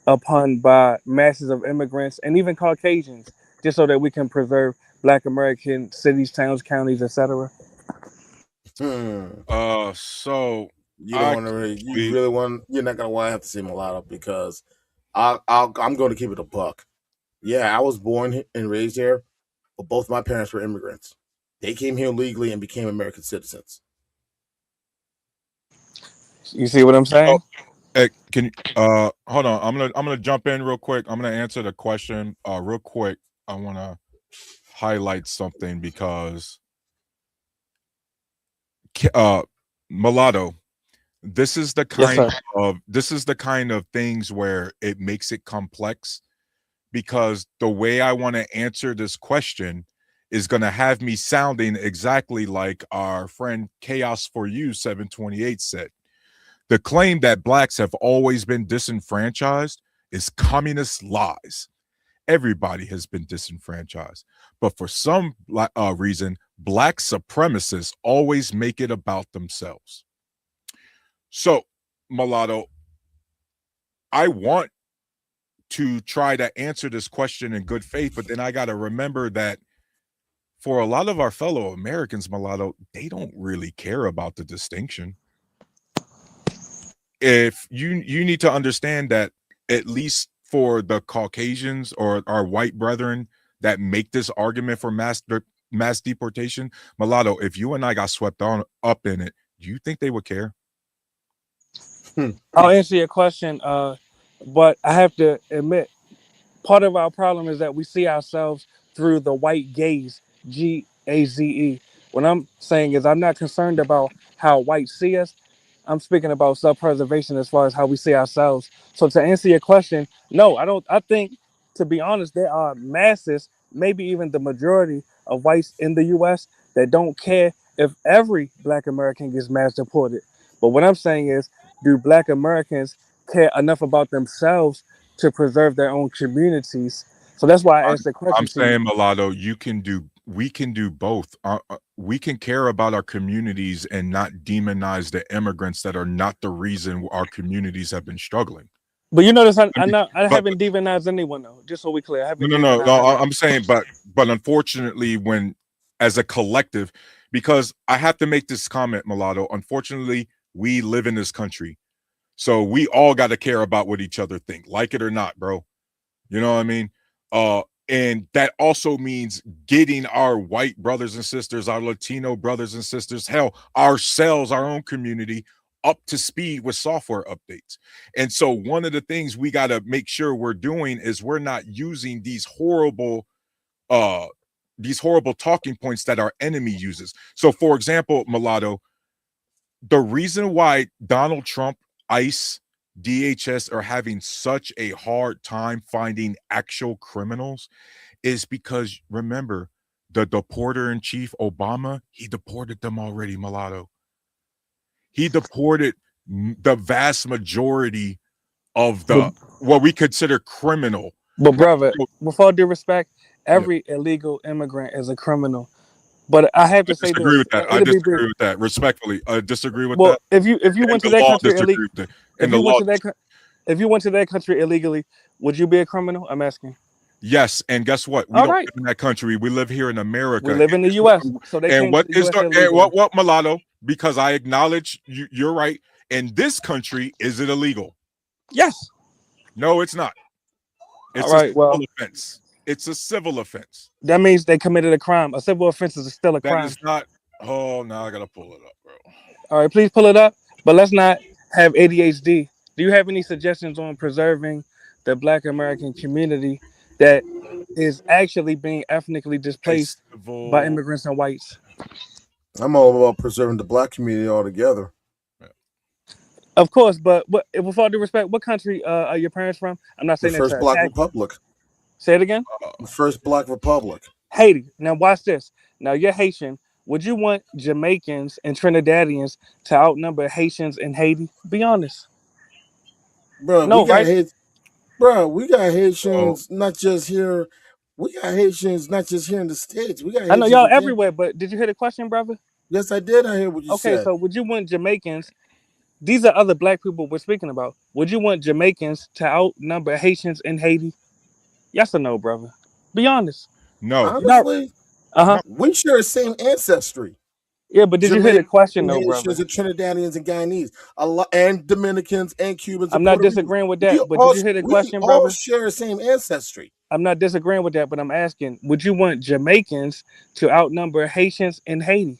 upon by masses of immigrants and even Caucasians, just so that we can preserve Black American cities, towns, counties, etc.? Hmm. So You don't I want to really. You we really want. You're not gonna want to have to say mulatto because I'm going to keep it a buck. Yeah, I was born and raised here, but both my parents were immigrants. They came here legally and became American citizens. You see what I'm oh, saying? can you hold on. I'm gonna jump in real quick. I'm gonna answer the question real quick. I want to highlight something because uh mulatto, Yes, sir. this is the kind of things where it makes it complex, because the way I want to answer this question is going to have me sounding exactly like our friend Chaos for You 728 said. The claim that blacks have always been disenfranchised is communist lies. Everybody has been disenfranchised, but for some reason, black supremacists always make it about themselves. So, mulatto, I want to try to answer this question in good faith, but then I got to remember that for a lot of our fellow Americans, mulatto, they don't really care about the distinction. If you need to understand that, at least for the Caucasians or our white brethren that make this argument for mass deportation, mulatto, if you and I got swept on up in it, do you think they would care? I'll answer your question, but I have to admit, part of our problem is that we see ourselves through the white gaze, GAZE. What I'm saying is, I'm not concerned about how whites see us. I'm speaking about self-preservation as far as how we see ourselves. So to answer your question, no, I don't. I think, to be honest, there are masses, maybe even the majority of whites in the U.S. that don't care if every Black American gets mass deported. But what I'm saying is, do Black Americans care enough about themselves to preserve their own communities? So that's why I I'm, asked the I'm question to you. saying, mulatto, we can do both. We can care about our communities and not demonize the immigrants that are not the reason our communities have been struggling. But you notice I, I I mean, not I but haven't demonized anyone though. Just so we clear, I no, haven't no, no, no. demonized anyone. I'm saying, but unfortunately, when as a collective, because I have to make this comment, mulatto. Unfortunately, we live in this country, so we all got to care about what each other think, like it or not, bro. You know what I mean? And that also means getting our white brothers and sisters, our Latino brothers and sisters, hell, ourselves, our own community, up to speed with software updates. And so one of the things we got to make sure we're doing is we're not using uh these horrible talking points that our enemy uses. So for example, mulatto, the reason why Donald Trump, ICE, DHS are having such a hard time finding actual criminals is because, remember, the deporter in chief, Obama, he deported them already, mulatto. He deported the vast majority of But the what we consider criminal. but Right. brother, So, with all due respect, yeah, every illegal immigrant is a criminal. But I have I to say disagree this, with that. and I it'll be brief. disagree with that. Respectfully, I disagree with Well, that. if you And went to the that law country disagree with it. if And the you went law, to that if you went to that country illegally, would you be a criminal? I'm asking. yes, and guess what? We All don't right, live in that country. We live here in we America. live in the U.S., so they And came to what the is U.S. the and illegally. what mulatto? Because I acknowledge you're right. In this country, is it illegal? Yes. No, it's not. All It's a right. civil Well, offense. It's a civil offense. that means they committed a crime. A civil offense is still a That crime. is not. Oh, now I gotta pull it up, bro. All right, please pull it up, but let's not have ADHD. Do you have any suggestions on preserving the Black American community that is actually being ethnically A displaced by civil. immigrants and whites? I'm all about preserving the black community altogether. Of course, but with all due respect, what country are your parents from? I'm not The saying that first to black attack you. republic. Say it again. The first black republic. Haiti. Now watch this. Now you're Haitian. Would you want Jamaicans and Trinidadians to outnumber Haitians in Haiti? Be honest. Bro, we No, got right? hate. Bro, we got So Haitians not just here. We got Haitians not just here in the States. We got I know Haitians y'all in Canada. everywhere, but did you hear the question, brother? Yes, I did. I hear what you Okay, said. so would you want Jamaicans? These are other black people we're speaking about. Would you want Jamaicans to outnumber Haitians in Haiti? Yes or no, brother? Be honest. no, You're not Honestly, Uh-huh. We share the same ancestry. Yeah, but did you hear the question though, brother? Haitians and Trinidadians and Guyanese, a lot, and Dominicans and Cubans I'm and not Puerto Ricans. disagreeing with that, but did you hear the We question, all brother? share the same ancestry. I'm not disagreeing with that, but I'm asking, would you want Jamaicans to outnumber Haitians in Haiti?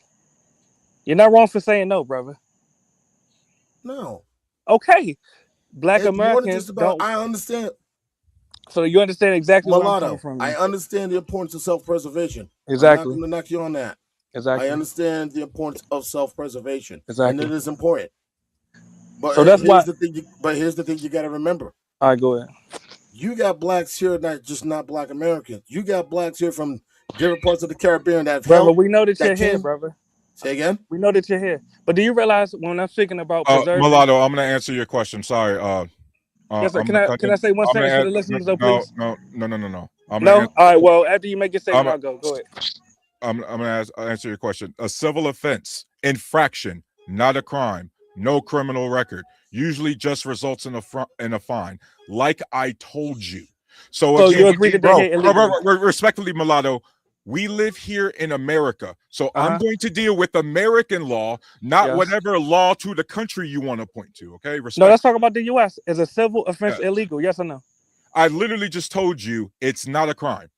You're not wrong for saying no, brother. No, Okay. Black it's more than Americans just about. don't. I understand, So you understand exactly where I'm coming mulatto. from. I You. understand the importance of self-preservation. I'm not Exactly. going to knock you on that. I Exactly. understand the importance of self-preservation, and Exactly. it is important. But So that's why. here's the thing. Here's the thing you got to remember. All right, go ahead. You got blacks here, not Black Americans. You got blacks here from different parts of the Caribbean that have Brother, helped. we know that That you're here, came. brother. Say again. We know that you're here. But do you realize when I'm speaking about preserving? Mulatto, I'm gonna answer your question. Sorry. Yes, sir. I'm Can gonna I cut can in. I say one I'm gonna sentence to add, the listeners though, no, please? no, no, no, no, no. I'm gonna No? answer. All right, well, after you make your statement, I'm, I'll go. Go ahead. I'm gonna answer your question. A civil offense, infraction, not a crime, no criminal record, usually just results in a fine. Like I told you. So So you again, agree that they're bro, here illegally? respectfully, Mulatto, we live here in America. So I'm going to deal with American law, not Yes. whatever law to the country you want to point to. Okay, No, respect. let's talk about the U.S. Is a civil offense Yes. illegal? Yes or no? I literally just told you it's not a crime.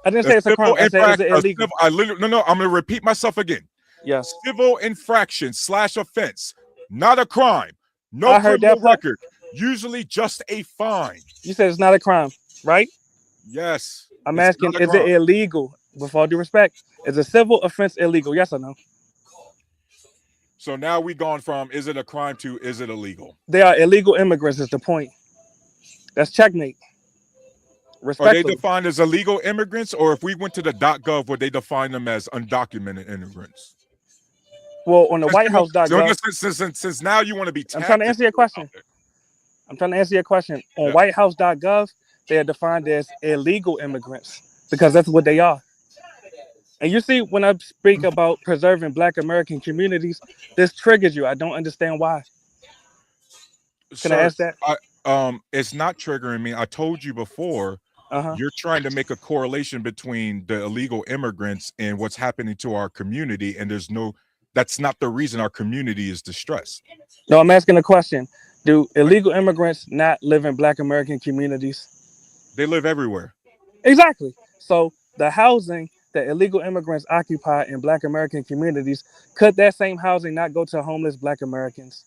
I didn't A say it's a civil crime. I said is it infraction. illegal? I literally no. I'm going to repeat myself again. Yes. Civil infraction / offense, not a crime, no I heard criminal that part. record, usually just a fine. You said it's not a crime, right? Yes. I'm it's asking, not a is it crime. illegal? With all due respect, is a civil offense illegal? Yes or no? So now we gone from is it a crime to is it illegal? They are illegal immigrants. Is the point? That's checkmate. Are they Respectfully. defined as illegal immigrants, or if we went to the .gov, would they define them as undocumented immigrants? Well, on the WhiteHouse.gov, Since now you want to be I'm trying to tactical answer your question. I'm trying to answer your question. On WhiteHouse.gov, they are defined as illegal immigrants because that's what they are. And you see, when I speak about preserving Black American communities, this triggers you. I don't understand why. Can I Sir, ask that? it's not triggering me. I told you before. You're trying to make a correlation between the illegal immigrants and what's happening to our community, and that's not the reason our community is distressed. No, I'm asking a question. Do illegal immigrants not live in Black American communities? They live everywhere. Exactly. So the housing that illegal immigrants occupy in Black American communities, could that same housing not go to homeless Black Americans?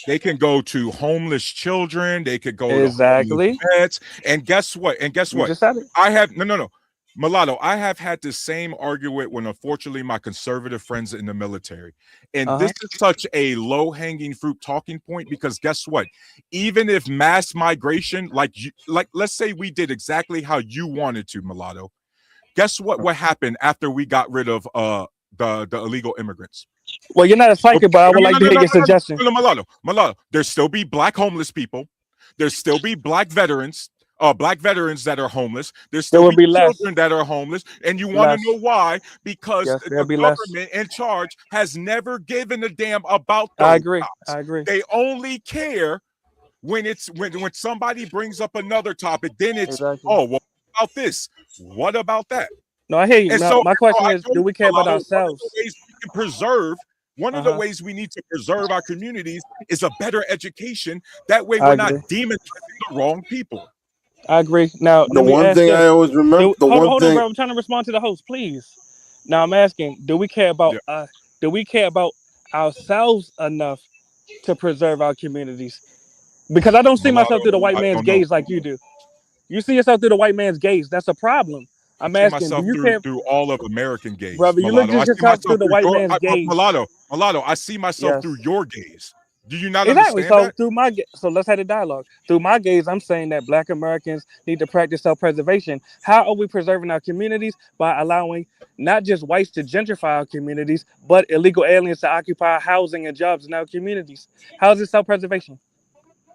They can go to homeless children. They could go to Exactly. homeless pets. And guess what? You just said it. I have no. Mulatto, I have had the same argument when unfortunately my conservative friends in the military. And this is such a low-hanging fruit talking point because guess what? Even if mass migration, like let's say we did exactly how you wanted to, Mulatto, guess what happened after we got rid of the illegal immigrants? Well, you're not a psychic, but I would like to hear your suggestion. Mulatto, there still be Black homeless people. There still be Black veterans that are homeless. There's still be children that are homeless. And you want to know why? Because the government in charge has never given a damn about those. I agree. They only care when somebody brings up another topic. Then it's, oh, well, what about this? What about that? No, I hear you. And Now, so my question is, do we care about ourselves? One of the ways we need to preserve our communities is a better education. That way we're not demonizing the wrong people. I agree. Now, the one thing I always remember. Hold on, bro. I'm trying to respond to the host, please. Now, I'm asking, do we care about ourselves enough to preserve our communities? Because I don't see myself through the white man's gaze like you do. You see yourself through the white man's gaze. That's a problem. I'm asking, do you care through all of American gaze, brother? You look just yourself through the white man's gaze. Mulatto, I see myself through your gaze. Do you not exactly? understand that? So let's have a dialogue. Through my gaze, I'm saying that Black Americans need to practice self-preservation. How are we preserving our communities? By allowing not just whites to gentrify our communities, but illegal aliens to occupy housing and jobs in our communities. How is it self-preservation?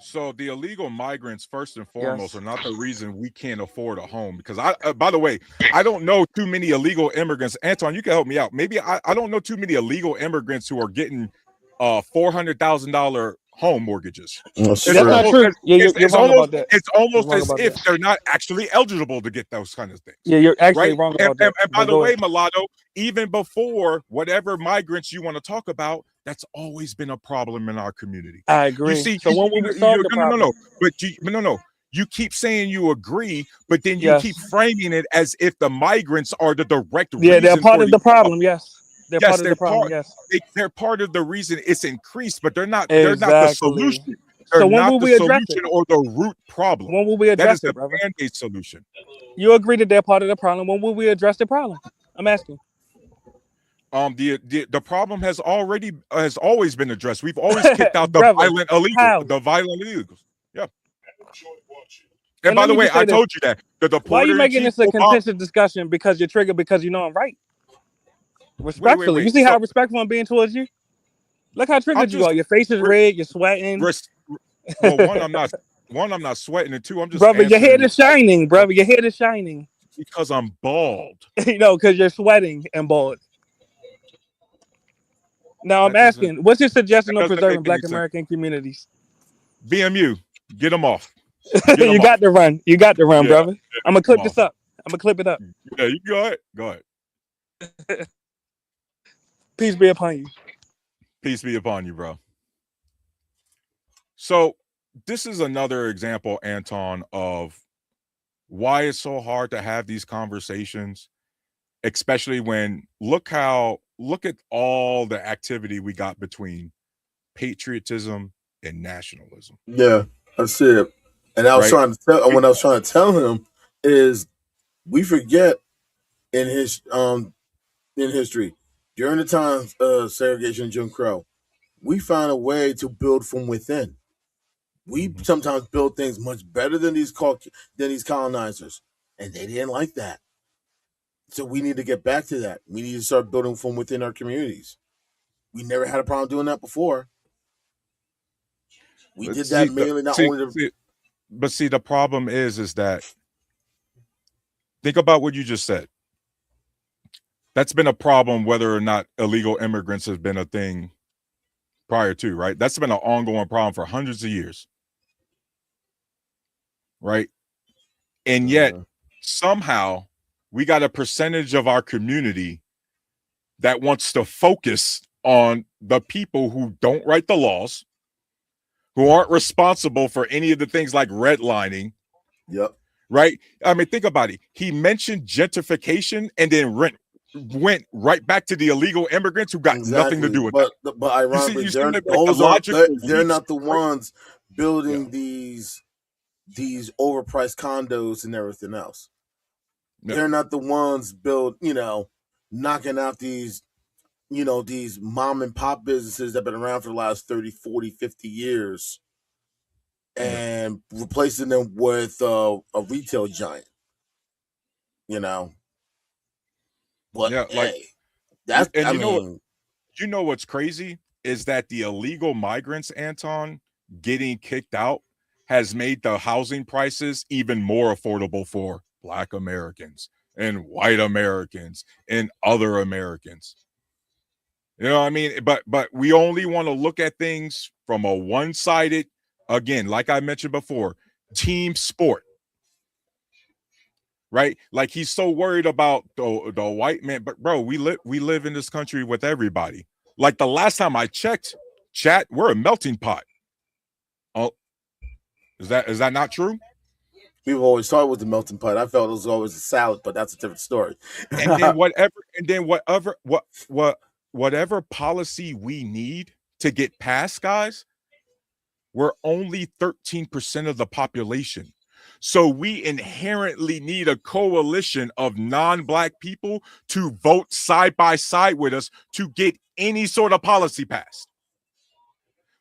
So the illegal migrants, first and foremost, are not the reason we can't afford a home. Because by the way, I don't know too many illegal immigrants. Anton, you can help me out. Maybe I don't know too many illegal immigrants who are getting $400,000 home mortgages. That's That's not almost true. as, Yeah, you're it's wrong almost about that. it's You're almost wrong as about if that. they're not actually eligible to get those kind of things. Yeah, you're actually Right? wrong And, about that. and by But the go way, ahead. Mulatto, even before whatever migrants you want to talk about, that's always been a problem in our community. I You agree. see, So when will we solve the problem? no. But no. You keep saying you agree, but then you Yes. keep framing it as if the migrants are the direct Yeah, they're reason part for of the problem. Yes, they're Yes, part of they're the problem. part. Yes, They're part of the reason it's increased, but they're not. They're not the exactly. solution. They're So when not will the we address it? solution or the root problem. When will we That is address it, the brother? band-aid solution. You agree that they're part of the problem. When will we address the problem? I'm asking. The problem has always been addressed. We've always kicked out the Brother, violent how? illegals. Yeah. And And by let the me way, just say I this. told you that the Why are you deporter in making chief this a Obama. contentious discussion because you're triggered because you know I'm right? Respectfully. You Wait. see how So respectful I'm being towards you? Look how I'm triggered you just are. Your face is red. You're sweating. well, one, I'm not sweating, and two, I'm just Brother, your head answering is shining, brother. Your head is shining. because I'm bald. Because you're sweating and bald. Now I'm That doesn't asking, what's your suggestion on make preserving any Black sense. American communities? BMU, get them off. You got to run. You got to run, Yeah, brother. I'm gonna clip come this up. I'm gonna clip it up. Yeah, you go ahead. Go ahead. Peace be upon you. Peace be upon you, bro. So this is another example, Anton, of why it's so hard to have these conversations, especially when look at all the activity we got between patriotism and nationalism. Yeah, I see it. And I was Right? trying to tell when I was trying to tell him is we forget in his in history during the times of segregation and Jim Crow, we found a way to build from within. We sometimes build things much better than these colonizers, and they didn't like that. So we need to get back to that. We need to start building from within our communities. We never had a problem doing that before. We did that mainly not only to. But see, the problem is that think about what you just said. That's been a problem whether or not illegal immigrants have been a thing prior to, right? That's been an ongoing problem for hundreds of years. Right? And yet somehow we got a percentage of our community that wants to focus on the people who don't write the laws, who aren't responsible for any of the things like redlining. Yep. Right? I mean, think about it. He mentioned gentrification and then went right back to the illegal immigrants who got nothing to do with it. that. But ironically, you see they're, like they're not the ones building these overpriced condos and everything else. Yeah. They're not the ones knocking out these mom and pop businesses that have been around for the last 30, 40, 50 years and replacing them with a retail giant. But yeah, like that's you know what's crazy is that the illegal migrants, Anton, getting kicked out has made the housing prices even more affordable for Black Americans and white Americans and other Americans. You know what I mean? But we only want to look at things from a one-sided, again, like I mentioned before, team sport. Right? Like he's so worried about the white man, but bro, we live in this country with everybody. Like the last time I checked, chat, we're a melting pot. Oh, is that not true? People always thought it was the melting pot. I felt it was always a salad, but that's a different story. And then whatever policy we need to get past, guys, we're only 13% of the population. So we inherently need a coalition of non-Black people to vote side by side with us to get any sort of policy passed.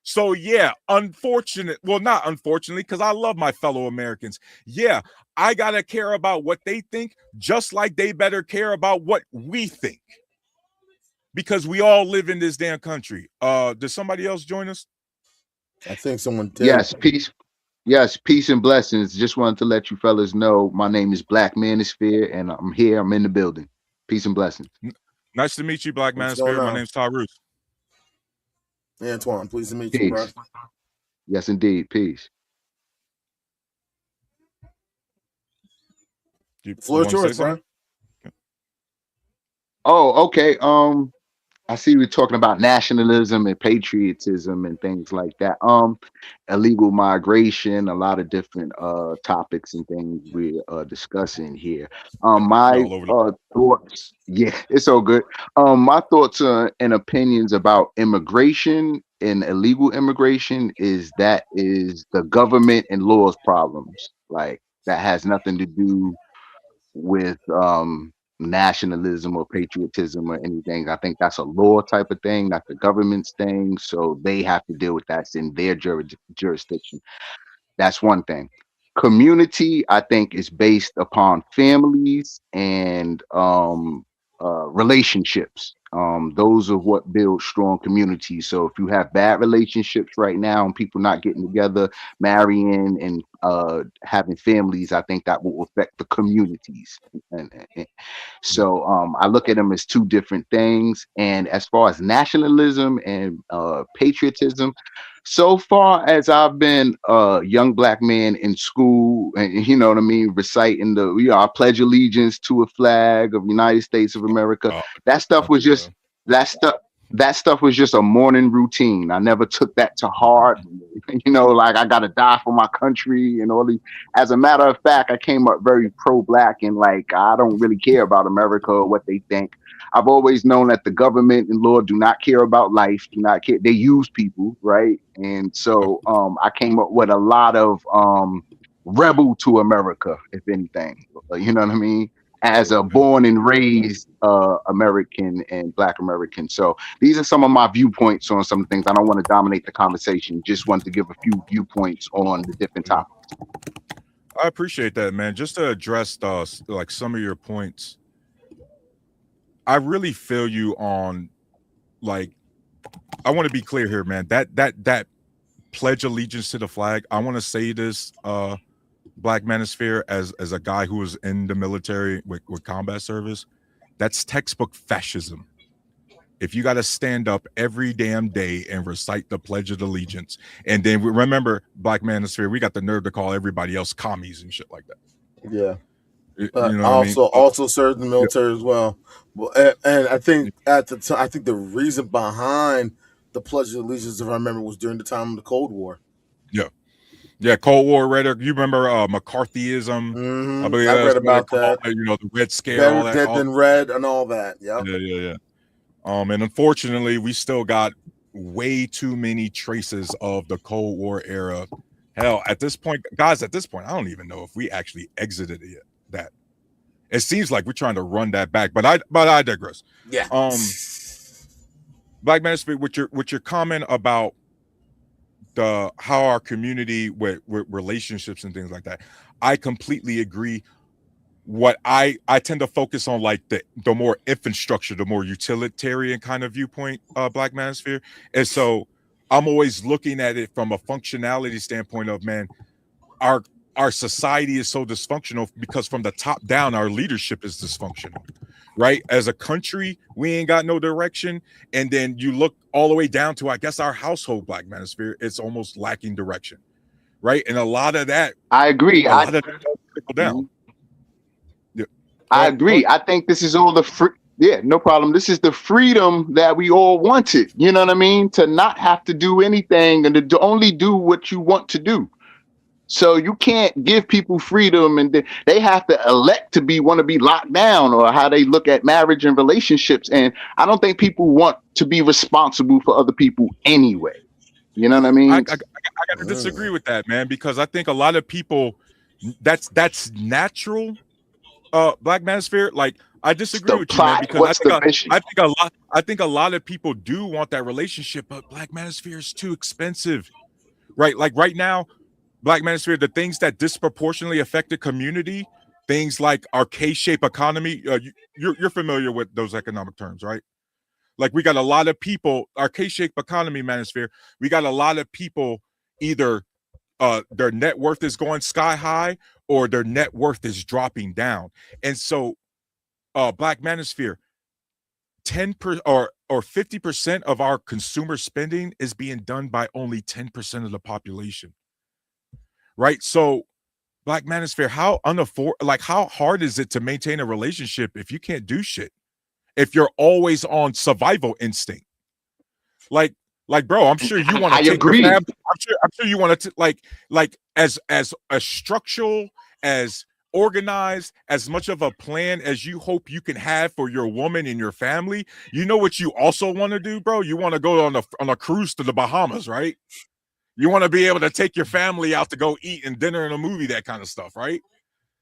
So yeah, not unfortunately, because I love my fellow Americans. Yeah, I gotta care about what they think, just like they better care about what we think. Because we all live in this damn country. Did somebody else join us? I think someone did. Yes, peace. Yes, peace and blessings. Just wanted to let you fellas know my name is Black Manosphere, and I'm here. I'm in the building. Peace and blessings. Nice to meet you, Black Manosphere. My name's Taroos. Antoine, pleased to meet you, bro. Yes, indeed. Peace. You, The you floor is want to say yours, something? bro. Oh, okay. I see we're talking about nationalism and patriotism and things like that. Illegal migration, a lot of different topics and things we're discussing here. You're My all over the. thoughts, yeah, it's all good. My thoughts and opinions about immigration and illegal immigration is the government and laws problems. Like that has nothing to do with nationalism or patriotism or anything. I think that's a law type of thing, not the government's thing. So they have to deal with that. It's in their jurisdiction. That's one thing. Community, I think, is based upon families and relationships. Those are what build strong communities. So if you have bad relationships right now and people not getting together, marrying and having families, I think that will affect the communities. And Yeah. so I look at them as two different things. And as far as nationalism and patriotism, so far as I've been a young black man in school, and you know what I mean, reciting I pledge allegiance to a flag of the United States of America. Oh, That stuff was yeah. just that stuff. That stuff was just a morning routine. I never took that to heart. You know, like I gotta die for my country and all these. As a matter of fact, I came up very pro-black and like I don't really care about America or what they think. I've always known that the government and law do not care about life, do not care. They use people, right? And so I came up with a lot of rebel to America, if anything. You know what I mean? As a Yeah. born and raised American and Black American. So these are some of my viewpoints on some things. I don't want to dominate the conversation. Just want to give a few viewpoints on the different Yeah. topics. I appreciate that, man. Just to address like some of your points, I really feel you on like. I want to be clear here, man. That pledge allegiance to the flag. I want to say this, Black Manosphere, as a guy who was in the military with combat service. That's textbook fascism. If you got to stand up every damn day and recite the Pledge of Allegiance, and then remember, Black Manosphere, we got the nerve to call everybody else commies and shit like that. Yeah. But You know I what I mean? also served in the Yeah, military as well. Well, and I think at the time, I think the reason behind the Pledge of Allegiance, if I remember, was during the time of the Cold War. yeah, yeah. Cold War rhetoric. You remember McCarthyism? I believe I that's read what they about call that. it. You know, the Red Scare, Better all that. dead than red, and all that. Yep. Yeah, yeah, yeah. And unfortunately, we still got way too many traces of the Cold War era. Hell, at this point, guys, I don't even know if we actually exited it. That it seems like we're trying to run that back, but I digress. Yeah. Black Manosphere, with your comment about the how our community with relationships and things like that, I completely agree. What I tend to focus on like the more infrastructure, the more utilitarian kind of viewpoint, Black Manosphere. And so I'm always looking at it from a functionality standpoint of, man, our our society is so dysfunctional because from the top down, our leadership is dysfunctional, right? As a country, we ain't got no direction. And then you look all the way down to, I guess, our household, Black Manosphere, it's almost lacking direction, right? And a lot of that, I agree. a lot of that trickle down. Yeah. I Go agree. ahead. I think this is all the free. Yeah, no problem. This is the freedom that we all wanted. You know what I mean? To not have to do anything and to only do what you want to do. So you can't give people freedom and they have to elect to want to be locked down or how they look at marriage and relationships. And I don't think people want to be responsible for other people anyway. You know what I I mean? got to disagree with that, man, because I think a lot of people that's natural. Black Manosphere, like I What's disagree the with you, man, plot? because What's the mission? I think a lot of people do want that relationship, but Black Manosphere is too expensive, right? Like right now, Black Manosphere, the things that disproportionately affect the community, things like our K-shaped economy. You're familiar with those economic terms, right? Like we got a lot of people, our K-shaped economy, Manosphere. We got a lot of people either their net worth is going sky high or their net worth is dropping down. And so Black Manosphere, or 50% of our consumer spending is being done by only 10% of the population. Right? So Black Manosphere, how hard is it to maintain a relationship if you can't do shit? If you're always on survival instinct? Like, bro, I'm sure you want to I take your agree. family. I'm sure you want to like as structural, as organized, as much of a plan as you hope you can have for your woman and your family. You know what you also want to do, bro? You want to go on a cruise to the Bahamas, right? You want to be able to take your family out to go eat and dinner and a movie, that kind of stuff, right?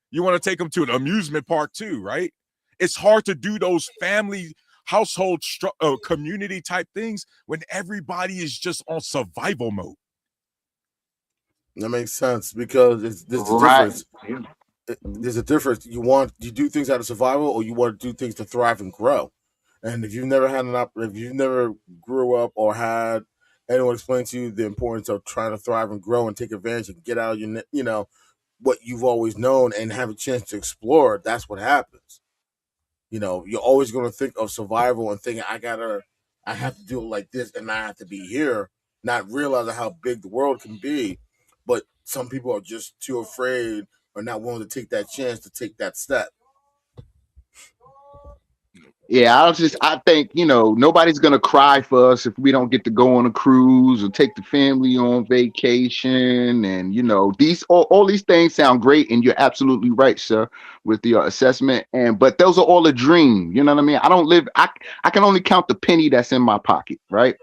You want to take them to an amusement park too, right? It's hard to do those family household community type things when everybody is just on survival mode. That makes sense because there's a Right. difference. There's a difference. You do things out of survival, or you want to do things to thrive and grow. And if you've never if you've never grew up or had anyone explain to you the importance of trying to thrive and grow and take advantage and get out of what you've always known and have a chance to explore, that's what happens. You're always going to think of survival and thinking, I have to do it like this and I have to be here, not realizing how big the world can be. But some people are just too afraid or not willing to take that chance to take that step. Yeah, I think, nobody's gonna cry for us if we don't get to go on a cruise or take the family on vacation. And all these things sound great, and you're absolutely right, sir, with your assessment. But those are all a dream. You know what I mean? I can only count the penny that's in my pocket, right?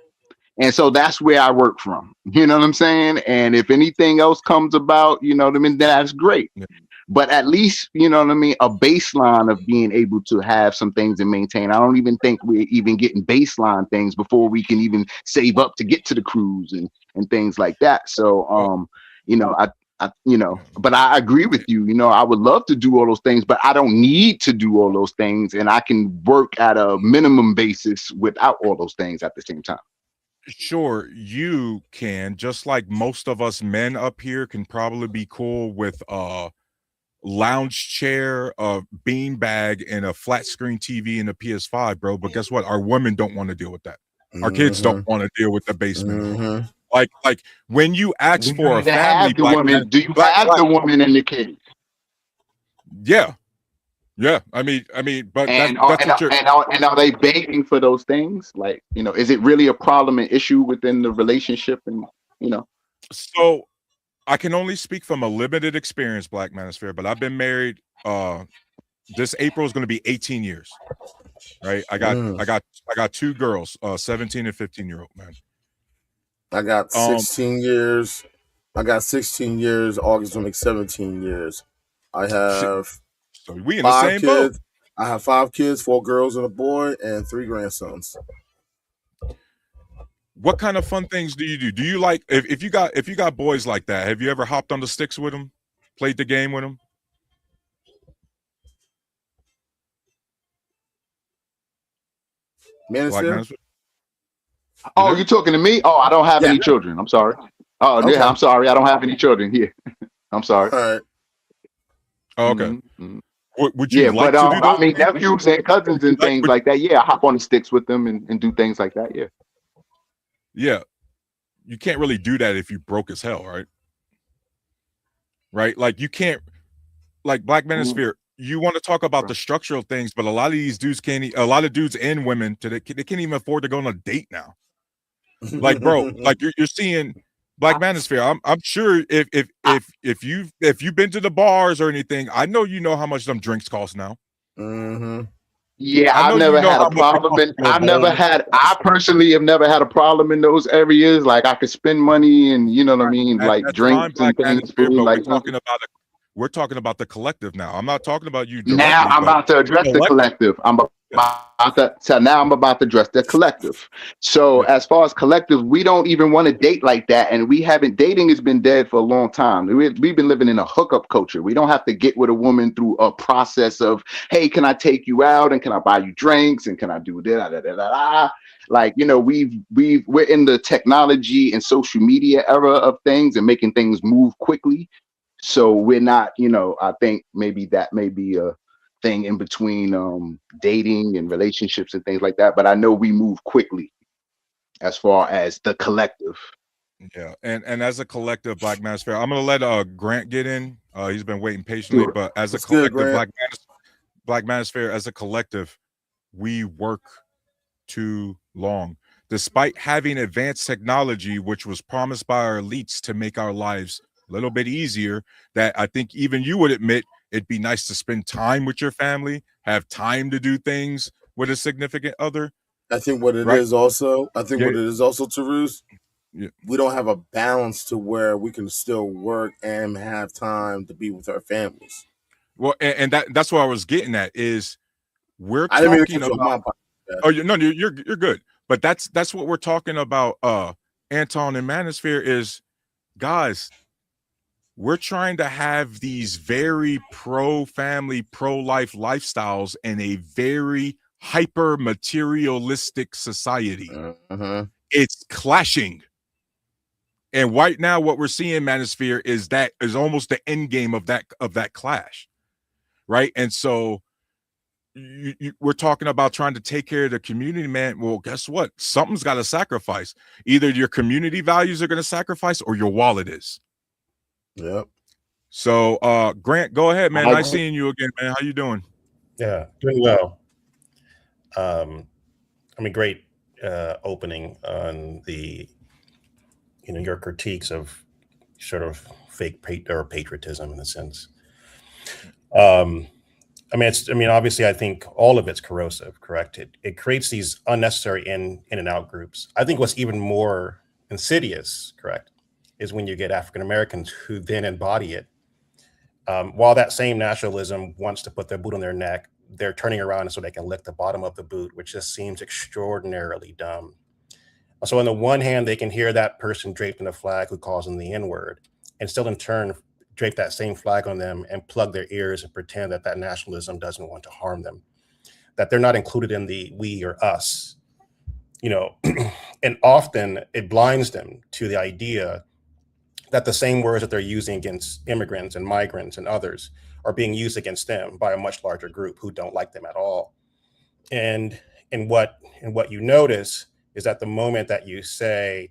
And so that's where I work from. You know what I'm saying? And if anything else comes about, you know what I mean, that's great. Yeah. But at least, you know what I mean, a baseline of being able to have some things and maintain. I don't even think we're even getting baseline things before we can even save up to get to the cruise and things like that. So, but I agree with you. I would love to do all those things, but I don't need to do all those things. And I can work at a minimum basis without all those things at the same time. Sure, you can, just like most of us men up here can probably be cool with lounge chair, a bean bag, and a flat screen TV and a PS5, bro. But guess what? Our women don't want to deal with that. Our kids don't want to deal with the basement. Mm-hmm. Like when you ask for a family, do you have the woman in the case? Yeah. I mean, but And that's what you're. and are they begging for those things? Like, is it really a problem and issue within the relationship? And So I can only speak from a limited experience, Black Manosphere, but I've been married. This April is going to be 18 years, right? I got two girls, 17 and 15-year-old, man. I got 16 years. August will make 17 years. I have so we in the same kids. boat. I have 5 kids, 4 girls and a boy, and 3 grandsons. What kind of fun things do you do? Do you like if you got boys like that? Have you ever hopped on the sticks with them, played the game with them? Manosphere? Oh, you talking to me? Oh, I don't have any children. I'm sorry. Oh, okay. Yeah, I'm sorry. I don't have any children here. I'm sorry. All right. Oh, okay. Mm-hmm. Would you like to do those? I mean, nephews and cousins and things like that. Yeah, I hop on the sticks with them and do things like that. Yeah. Yeah. You can't really do that if you broke as hell, right? Right? Like you can't, like Black Manosphere, you want to talk about the structural things, but a lot of these dudes a lot of dudes and women today, they can't even afford to go on a date now. Like, bro, like you're seeing Black Manosphere. I'm sure if you've been to the bars or anything, I know you know how much them drinks cost now. Mm-hmm. Yeah, I've never had a problem. I personally have never had a problem in those areas. Like I could spend money and you know what I mean, like drinks and things. Food, like we're talking about the collective now. I'm not talking about you. Now I'm about to address the collective. Now I'm about to address the collective. So as far as collective, we don't even want to date like that, and dating has been dead for a long time. We've been living in a hookup culture. We don't have to get with a woman through a process of, hey, can I take you out and can I buy you drinks and can I do that? Like, we're in the technology and social media era of things and making things move quickly. So we're not, I think maybe that may be thing in between dating and relationships and things like that. But I know we move quickly as far as the collective. Yeah, and as a collective, Black Manosphere, I'm gonna let Grant get in. He's been waiting patiently, Sure. but as a What's good, collective, Grant? Black Manosphere, as a collective, we work too long. Despite having advanced technology, which was promised by our elites to make our lives a little bit easier, that I think even you would admit it'd be nice to spend time with your family, have time to do things with a significant other, I think what it right? is also, Yeah, Taroos, yeah. we don't have a balance to where we can still work and have time to be with our families. Well, and that's what I was getting at is we're I didn't mean to talking cut you about. off. Oh, no, you're good. But that's what we're talking about. Anton and Manosphere is, guys, we're trying to have these very pro family, pro life lifestyles in a very hyper materialistic society. Uh-huh. It's clashing. And right now, what we're seeing, Manosphere, is almost the end game of that clash, right? And so we're talking about trying to take care of the community, man. Well, guess what? Something's got to sacrifice. Either your community values are going to sacrifice, or your wallet is. Yep. So, Grant, go ahead, man. I Nice seeing you again, man. How you doing? Yeah, doing well. I mean, great opening on the, your critiques of sort of fake patriotism in a sense. Obviously, I think all of it's corrosive, correct? It creates these unnecessary in and out groups. I think what's even more insidious, correct, is when you get African Americans who then embody it. While that same nationalism wants to put their boot on their neck, they're turning around so they can lick the bottom of the boot, which just seems extraordinarily dumb. So on the one hand, they can hear that person draped in a flag who calls them the N-word, and still in turn drape that same flag on them and plug their ears and pretend that nationalism doesn't want to harm them, that they're not included in the we or us, and often it blinds them to the idea that the same words that they're using against immigrants and migrants and others are being used against them by a much larger group who don't like them at all. And what you notice is that the moment that you say,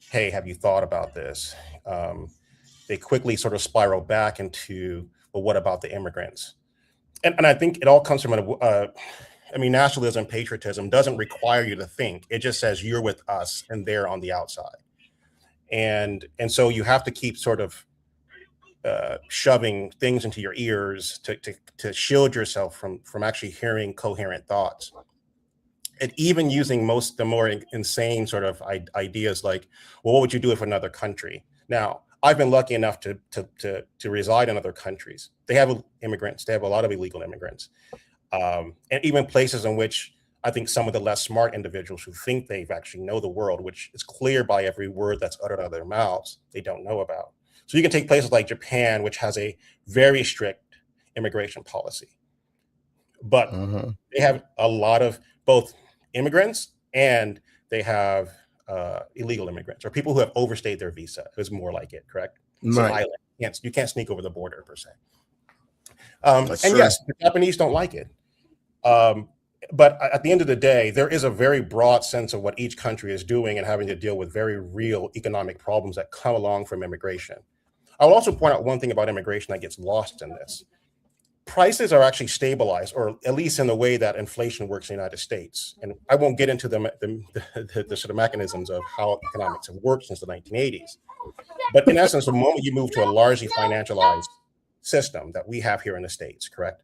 hey, have you thought about this? They quickly sort of spiral back into, well, what about the immigrants? And I think it all comes from nationalism, patriotism doesn't require you to think. It just says you're with us and they're on the outside. And so you have to keep sort of shoving things into your ears to shield yourself from actually hearing coherent thoughts. And even using the more insane sort of ideas like, well, what would you do if another country? Now, I've been lucky enough to reside in other countries. They have immigrants. They have a lot of illegal immigrants. And even places in which I think some of the less smart individuals who think they actually know the world, which is clear by every word that's uttered out of their mouths, they don't know about. So you can take places like Japan, which has a very strict immigration policy, but they have a lot of both immigrants and they have illegal immigrants or people who have overstayed their visa is more like it, correct? It's an island. You can't sneak over the border per se. And true. Yes, the Japanese don't like it. But at the end of the day, there is a very broad sense of what each country is doing and having to deal with very real economic problems that come along from immigration. I will also point out one thing about immigration that gets lost in this. Prices are actually stabilized, or at least in the way that inflation works in the United States. And I won't get into the sort of mechanisms of how economics have worked since the 1980s. But in essence, the moment you move to a largely financialized system that we have here in the States, correct?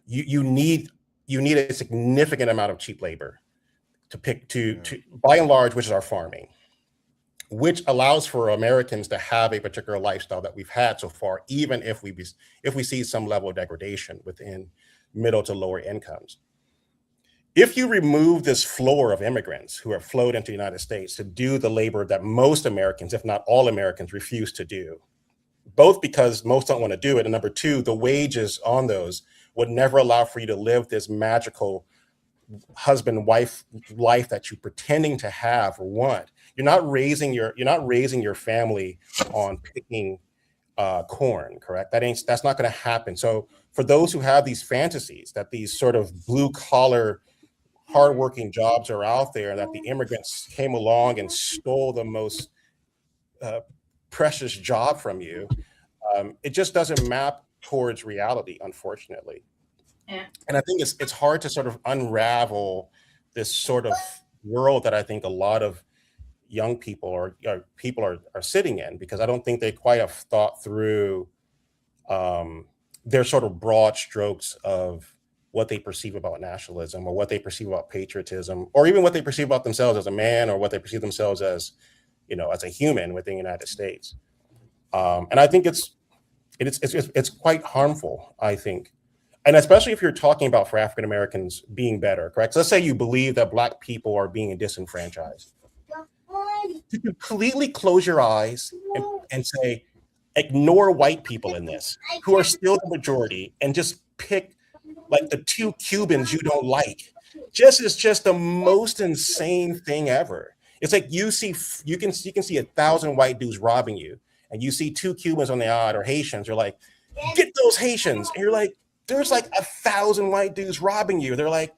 You need a significant amount of cheap labor to by and large, which is our farming, which allows for Americans to have a particular lifestyle that we've had so far, even if we see some level of degradation within middle to lower incomes. If you remove this floor of immigrants who have flowed into the United States to do the labor that most Americans, if not all Americans, refuse to do, both because most don't want to do it, and number two, the wages on those would never allow for you to live this magical husband-wife life that you're pretending to have or want. You're not raising your family on picking corn, correct? That's not going to happen. So for those who have these fantasies that these sort of blue collar, hardworking jobs are out there, that the immigrants came along and stole the most precious job from you, it just doesn't map towards reality, unfortunately. Yeah. And I think it's hard to sort of unravel this sort of world that I think a lot of young people or people are sitting in, because I don't think they quite have thought through their sort of broad strokes of what they perceive about nationalism, or what they perceive about patriotism, or even what they perceive about themselves as a man, or what they perceive themselves as, as a human within the United States. And I think it's quite harmful, I think. And especially if you're talking about for African Americans being better, correct? So let's say you believe that Black people are being disenfranchised. To completely close your eyes and say, ignore white people in this, who are still the majority, and just pick like the 2 Cubans you don't like. It's just the most insane thing ever. It's like you can see 1,000 white dudes robbing you, and you see 2 Cubans on the odd, or Haitians. You're like, get those Haitians. And you're like, there's like 1,000 white dudes robbing you. They're like,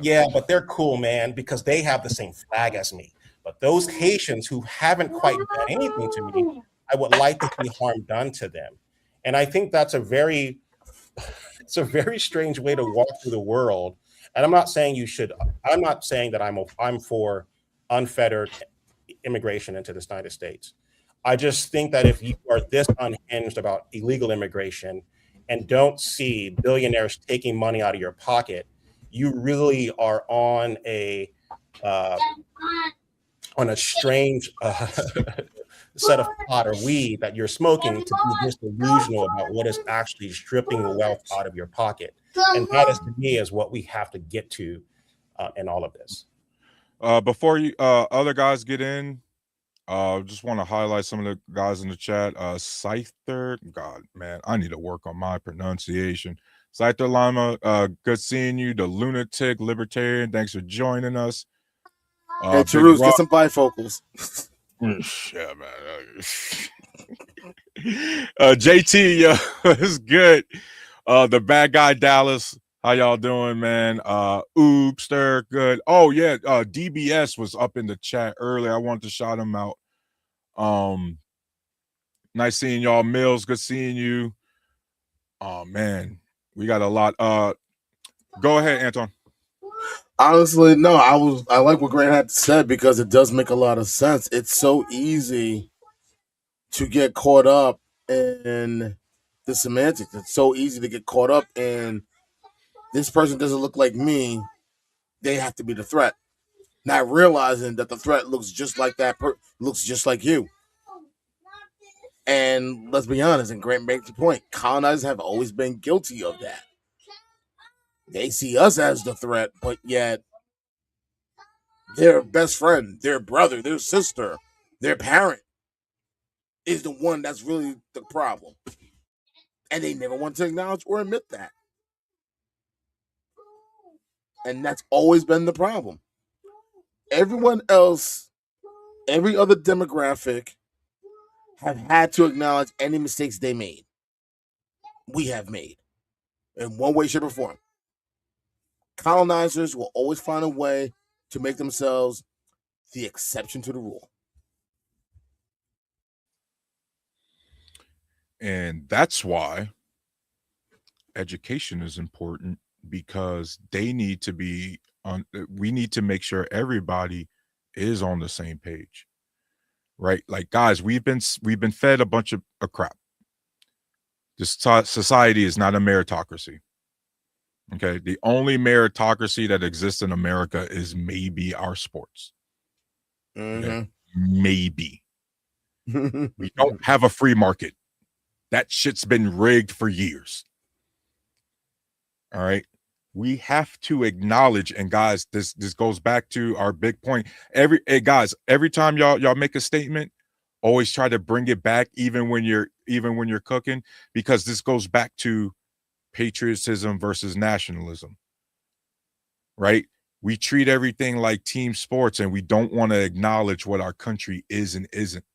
yeah, but they're cool, man, because they have the same flag as me. But those Haitians who haven't quite done anything to me, I would like to see harm done to them. And I think that's it's a very strange way to walk through the world. And I'm not saying that I'm for unfettered immigration into the United States. I just think that if you are this unhinged about illegal immigration and don't see billionaires taking money out of your pocket, you really are on a strange set of pot or weed that you're smoking, to be this delusional about what is actually stripping the wealth out of your pocket. And that is, to me, is what we have to get to in all of this. Before you other guys get in, just want to highlight some of the guys in the chat. Scyther, God, man, I need to work on my pronunciation. Scyther Lima, good seeing you. The Lunatic Libertarian, thanks for joining us. Hey, Taroos, get some bifocals. Yeah, man. JT, it's good. The bad guy Dallas, how y'all doing, man? Oopster, good. Oh yeah, DBS was up in the chat earlier. I wanted to shout him out. Nice seeing y'all. Mills, good seeing you. Oh man, we got a lot. Go ahead, Anton. Honestly, no, I like what Grant had said, because it does make a lot of sense. It's so easy to get caught up in the semantics. It's so easy to get caught up in, this person doesn't look like me, they have to be the threat. Not realizing that the threat looks just like looks just like you. And let's be honest, and Grant makes the point, colonizers have always been guilty of that. They see us as the threat, but yet their best friend, their brother, their sister, their parent is the one that's really the problem. And they never want to acknowledge or admit that. And that's always been the problem. Everyone else, every other demographic, have had to acknowledge any mistakes they made. We have made. In one way, shape, or form. Colonizers will always find a way to make themselves the exception to the rule. And that's why education is important, because they need to be on. We need to make sure everybody is on the same page, right? Like, guys, we've been fed a bunch of crap. This society is not a meritocracy. Okay, the only meritocracy that exists in America is maybe our sports. Okay? Maybe. We don't have a free market. That shit's been rigged for years. All right. We have to acknowledge, and guys, this goes back to our big point. Every time y'all make a statement, always try to bring it back, even when you're cooking, because this goes back to patriotism versus nationalism. Right? We treat everything like team sports, and we don't want to acknowledge what our country is and isn't.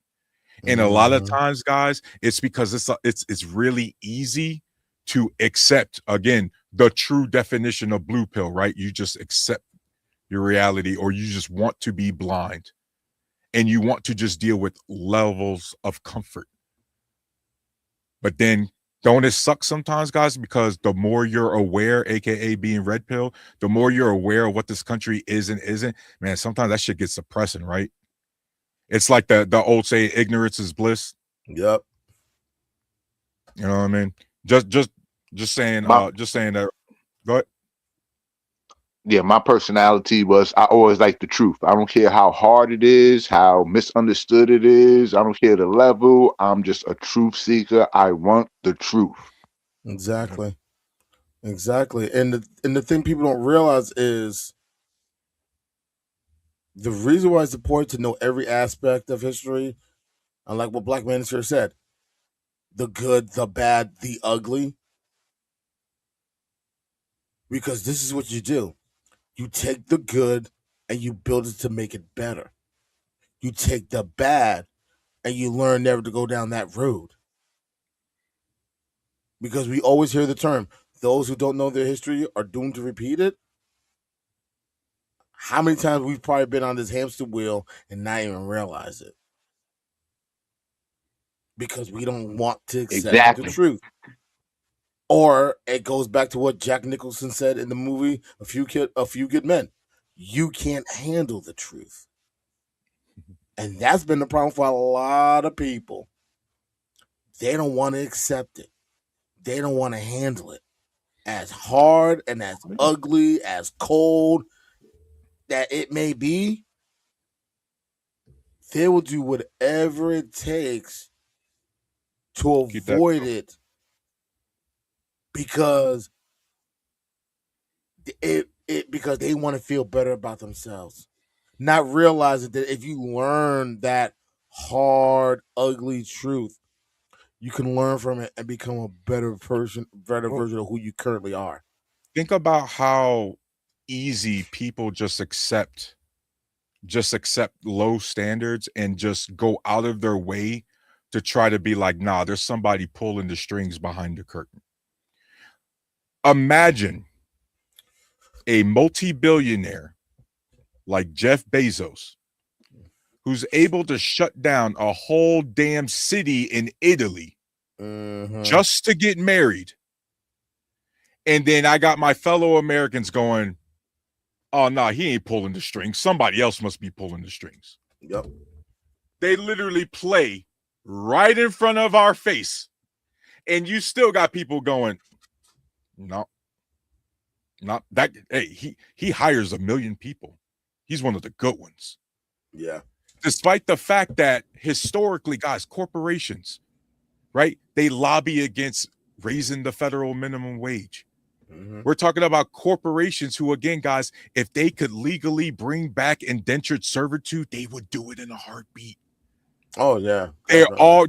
And a lot of Mhm. times, guys, it's because it's really easy to accept, again, the true definition of blue pill, right? You just accept your reality, or you just want to be blind, and you want to just deal with levels of comfort. But then, don't it suck sometimes, guys? Because the more you're aware, aka being red pill, the more you're aware of what this country is and isn't, man, sometimes that shit gets depressing, right? It's like the old say, ignorance is bliss. Yep. You know what I mean? Just saying, My just saying that. Go ahead. yeah, my personality was I always like the truth. I don't care how hard it is, how misunderstood it is. I don't care the level. I'm just a truth seeker. I want the truth. Exactly. Exactly. And the thing people don't realize is the reason why it's important to know every aspect of history, unlike what Black Manager said, the good, the bad, the ugly, because this is what you do. You take the good and you build it to make it better. You take the bad and you learn never to go down that road. Because we always hear the term, those who don't know their history are doomed to repeat it. How many times we've probably been on this hamster wheel and not even realize it? Because we don't want to accept the Exactly. truth. Or it goes back to what Jack Nicholson said in the movie A Few Good Men. You can't handle the truth. And that's been the problem for a lot of people. They don't want to accept it. They don't want to handle it. As hard and as ugly, as cold that it may be, they will do whatever it takes to Keep that. avoid it because because they want to feel better about themselves. Not realizing that if you learn that hard, ugly truth, you can learn from it and become a better Well, version of who you currently are. think about how easy people just accept low standards and just go out of their way to try to be like, nah, there's somebody pulling the strings behind the curtain. Imagine a multi-billionaire like Jeff Bezos, who's able to shut down a whole damn city in Italy Mm-hmm. just to get married. And then I got my fellow Americans going, oh, no, he ain't pulling the strings. Somebody else must be pulling the strings. Yep. They literally play right in front of our face. And you still got people going, no, not that. Hey, he hires 1 million people. He's one of the good ones. Yeah. Despite the fact that historically, guys, corporations, right? They lobby against raising the federal minimum wage. Mm-hmm. We're talking about corporations who, again, guys, if they could legally bring back indentured servitude, they would do it in a heartbeat. Oh yeah. They're Definitely. all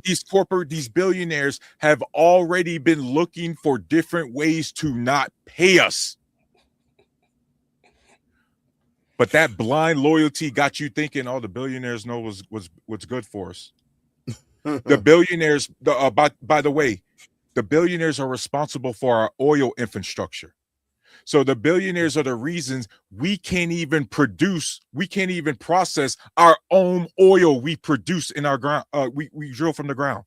these billionaires have already been looking for different ways to not pay us. But that blind loyalty got you thinking, oh, the billionaires know what's good for us. The billionaires, by the way, the billionaires are responsible for our oil infrastructure. So the billionaires are the reasons we can't even process our own oil we produce in our ground. We drill from the ground.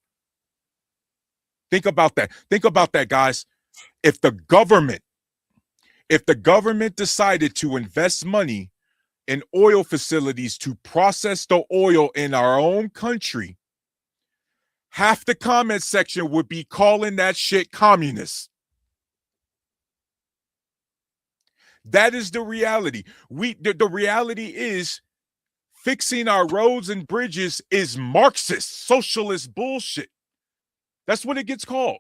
Think about that. Think about that, guys. If the government decided to invest money in oil facilities to process the oil in our own country, half the comment section would be calling that shit communist. That is the reality. The reality is fixing our roads and bridges is Marxist, socialist bullshit. That's what it gets called.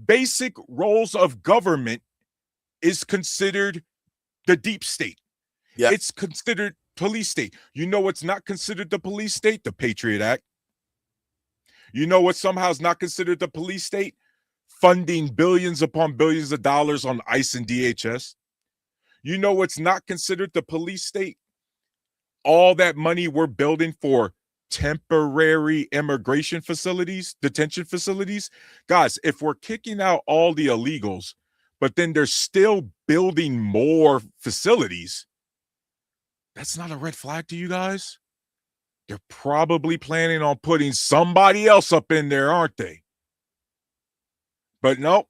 Basic roles of government is considered the deep state. Yeah. It's considered police state. You know what's not considered the police state? The Patriot Act. You know what somehow is not considered the police state? Funding billions upon billions of dollars on ICE and DHS. You know what's not considered the police state? All that money we're building for temporary immigration facilities, detention facilities. Guys, if we're kicking out all the illegals, but then they're still building more facilities, that's not a red flag to you guys? They're probably planning on putting somebody else up in there, aren't they? But no,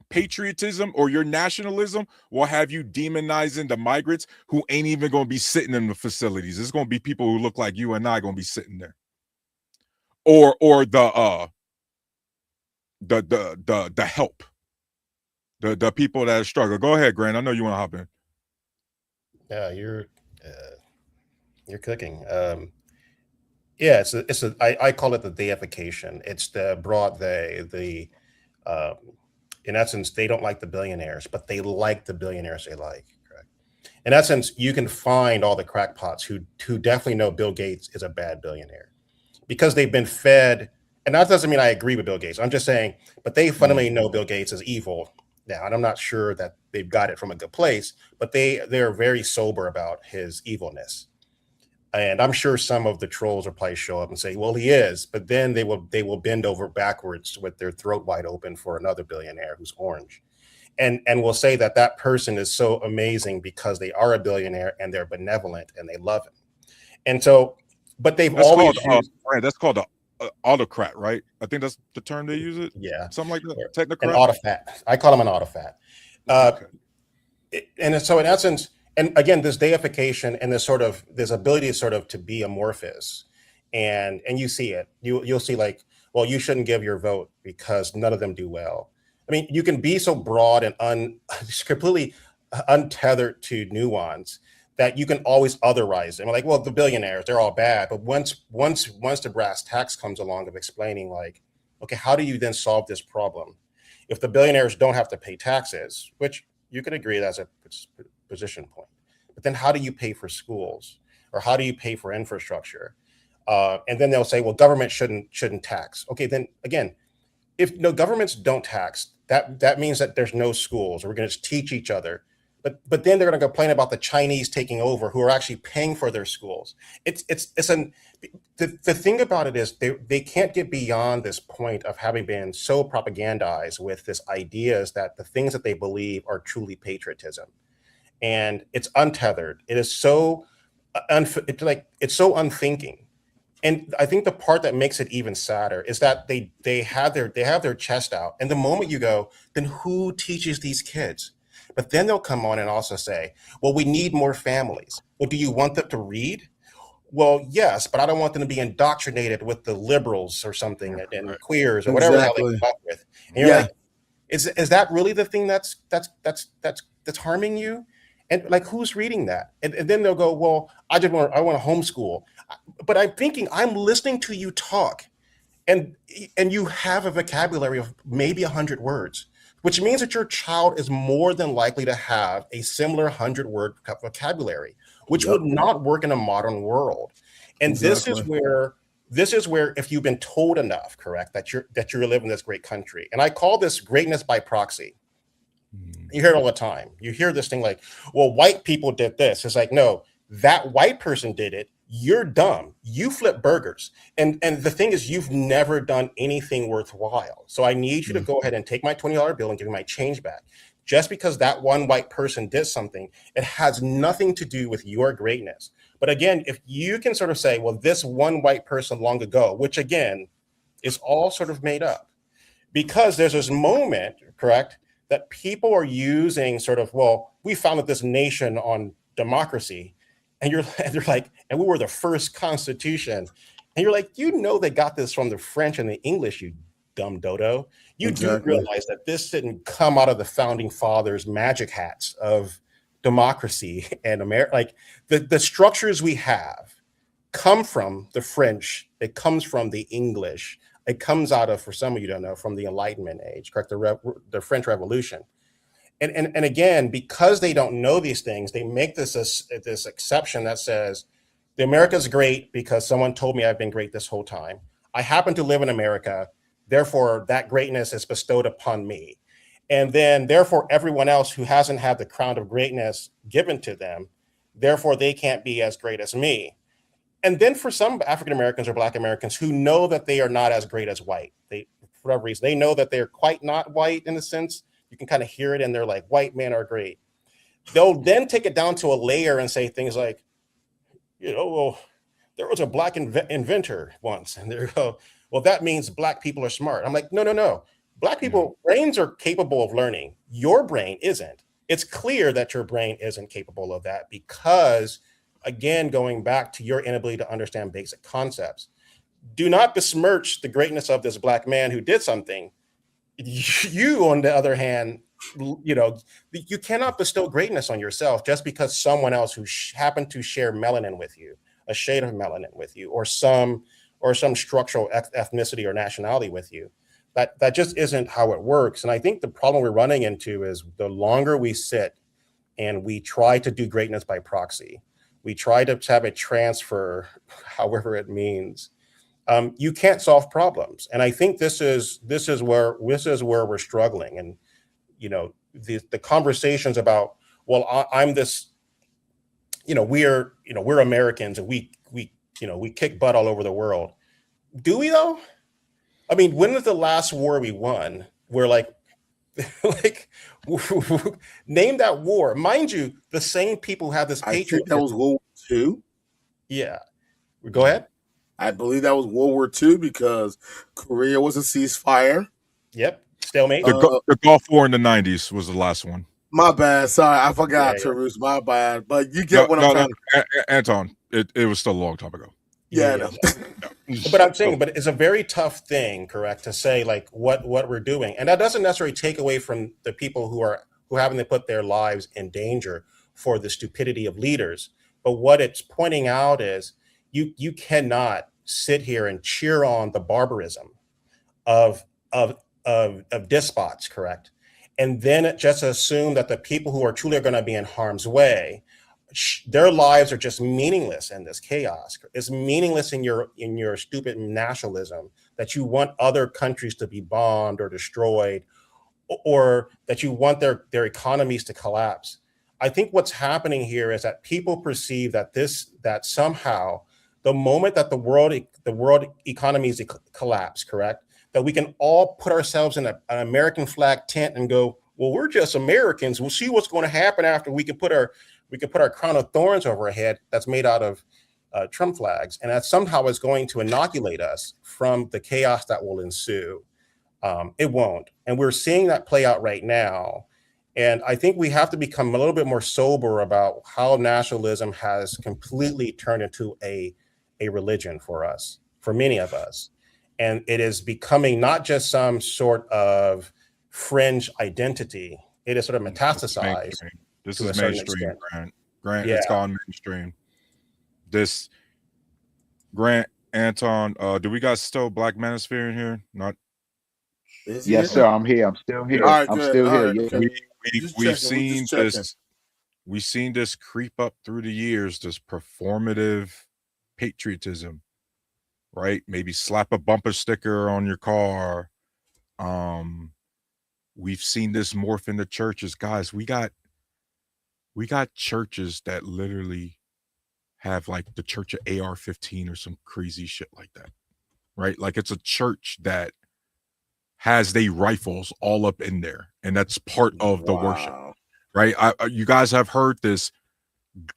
patriotism or your nationalism will have you demonizing the migrants who ain't even going to be sitting in the facilities. It's going to be people who look like you and I going to be sitting there. Or the help. The people that struggle. Go ahead, Grant. I know you want to hop in. Yeah, you're cooking. Yeah, I call it the deification. It's the broad in essence, they don't like the billionaires, but they like the billionaires they like. Correct. In essence, you can find all the crackpots who definitely know Bill Gates is a bad billionaire because they've been fed. And that doesn't mean I agree with Bill Gates. I'm just saying, but they fundamentally know Bill Gates is evil now, and I'm not sure that they've got it from a good place, but they're very sober about his evilness. And I'm sure some of the trolls will probably show up and say, well, he is, but then they will bend over backwards with their throat wide open for another billionaire who's orange. And will say that that person is so amazing because they are a billionaire and they're benevolent and they love him. And so, but they've always used, that's called an autocrat, right? I think that's the term they use it. Yeah. Something like that. An Technocrat. autofat. I call him an autofat. Okay. And so in essence, and again, this deification and this ability to be amorphous, and you see it. You'll see like, well, you shouldn't give your vote because none of them do well. I mean, you can be so broad and completely untethered to nuance that you can always otherize them. Like, well, the billionaires, they're all bad. But once the brass tacks comes along of explaining, like, okay, how do you then solve this problem? If the billionaires don't have to pay taxes, which you could agree that's a position point, but then how do you pay for schools, or how do you pay for infrastructure? And then they'll say, well, government shouldn't tax. Okay, then again, if no governments don't tax, that means that there's no schools, or we're going to teach each other. But then they're going to complain about the Chinese taking over, who are actually paying for their schools. The thing about it is they can't get beyond this point of having been so propagandized with this ideas that the things that they believe are truly patriotism, and it's untethered. It is so it's so unthinking. And I think the part that makes it even sadder is that they have their chest out, and the moment you go, then who teaches these kids? But then they'll come on and also say, well, we need more families. Well, do you want them to read? Well, yes, but I don't want them to be indoctrinated with the liberals or something, and queers or whatever the hell they come up with. And you're like, is that really the thing that's harming you? And like, who's reading that? And then they'll go, well, I want to homeschool. But I'm listening to you talk, and you have a vocabulary of maybe 100 words, which means that your child is more than likely to have a similar 100-word vocabulary, which would not work in a modern world. And this is where if you've been told enough, correct, that you're living in this great country, and I call this greatness by proxy. You hear it all the time. You hear this thing like, well, white people did this. It's like, no, that white person did it. You're dumb. You flip burgers. And the thing is, you've never done anything worthwhile. So I need you to go ahead and take my $20 bill and give me my change back. Just because that one white person did something, it has nothing to do with your greatness. But again, if you can sort of say, well, this one white person long ago, which again is all sort of made up, because there's this moment, correct, that people are using sort of, well, we founded this nation on democracy. And they're like, and we were the first constitution. And you're like, they got this from the French and the English, you dumb dodo. You do realize that this didn't come out of the founding fathers' magic hats of democracy and America. Like the structures we have come from the French. It comes from the English. It comes out of, for some of you don't know, from the Enlightenment age, correct? The French Revolution. And again, because they don't know these things, they make this exception that says, the America's great because someone told me I've been great this whole time. I happen to live in America. Therefore, that greatness is bestowed upon me. And then, therefore, everyone else who hasn't had the crown of greatness given to them, therefore, they can't be as great as me. And then for some African Americans or Black Americans who know that they are not as great as white, they, for whatever reason, they know that they're quite not white in a sense. You can kind of hear it, and they're like, white men are great. They'll then take it down to a layer and say things like, well, there was a Black inventor once, and they go, well, that means Black people are smart. I'm like, no. Black people, brains are capable of learning. Your brain isn't. It's clear that your brain isn't capable of that because, again, going back to your inability to understand basic concepts. Do not besmirch the greatness of this Black man who did something. You, on the other hand, you cannot bestow greatness on yourself just because someone else who happened to share melanin with you, a shade of melanin with you, or some structural ethnicity or nationality with you. That just isn't how it works. And I think the problem we're running into is the longer we sit and we try to do greatness by proxy, we try to have a transfer, however it means, you can't solve problems. And I think this is where we're struggling. And the conversations about, well, I'm this, we're Americans and we kick butt all over the world. Do we though? I mean, when was the last war we won? We're like name that war. Mind you, the same people who have this patriotism. I think that was World War II. Yeah. Go ahead. I believe that was World War II because Korea was a ceasefire. Yep. Stalemate. The Gulf War in the 90s was the last one. My bad. Sorry, I forgot, Taroos. My bad. But you get what I'm trying to... Anton, it was still a long time ago. Yeah. But I'm saying, but it's a very tough thing, correct, to say like what we're doing. And that doesn't necessarily take away from the people who having to put their lives in danger for the stupidity of leaders. But what it's pointing out is you cannot sit here and cheer on the barbarism of despots, correct? And then just assume that the people who are truly going to be in harm's way, their lives are just meaningless in this chaos. It's meaningless in your stupid nationalism that you want other countries to be bombed or destroyed, or that you want their economies to collapse. I think what's happening here is that people perceive that somehow the moment that the world economies collapse, correct, that we can all put ourselves in an American flag tent and go, well, we're just Americans. We'll see what's going to happen after we can put our crown of thorns over our head that's made out of Trump flags, and that somehow is going to inoculate us from the chaos that will ensue. It won't, and we're seeing that play out right now. And I think we have to become a little bit more sober about how nationalism has completely turned into a religion for us, for many of us. And it is becoming not just some sort of fringe identity. It is sort of metastasized. This is mainstream, Grant. Yeah. It's gone mainstream. This Grant, Anton, do we got still Black Manosphere in here? Not. Yes, sir. I'm here. I'm still here. All right, I'm good. still All here. right, Yeah. We've seen this creep up through the years, this performative patriotism, right? Maybe slap a bumper sticker on your car. We've seen this morph into churches. Guys, we got churches that literally have like the Church of AR-15 or some crazy shit like that, right? Like it's a church that has they rifles all up in there, and that's part of the worship, right? You guys have heard this: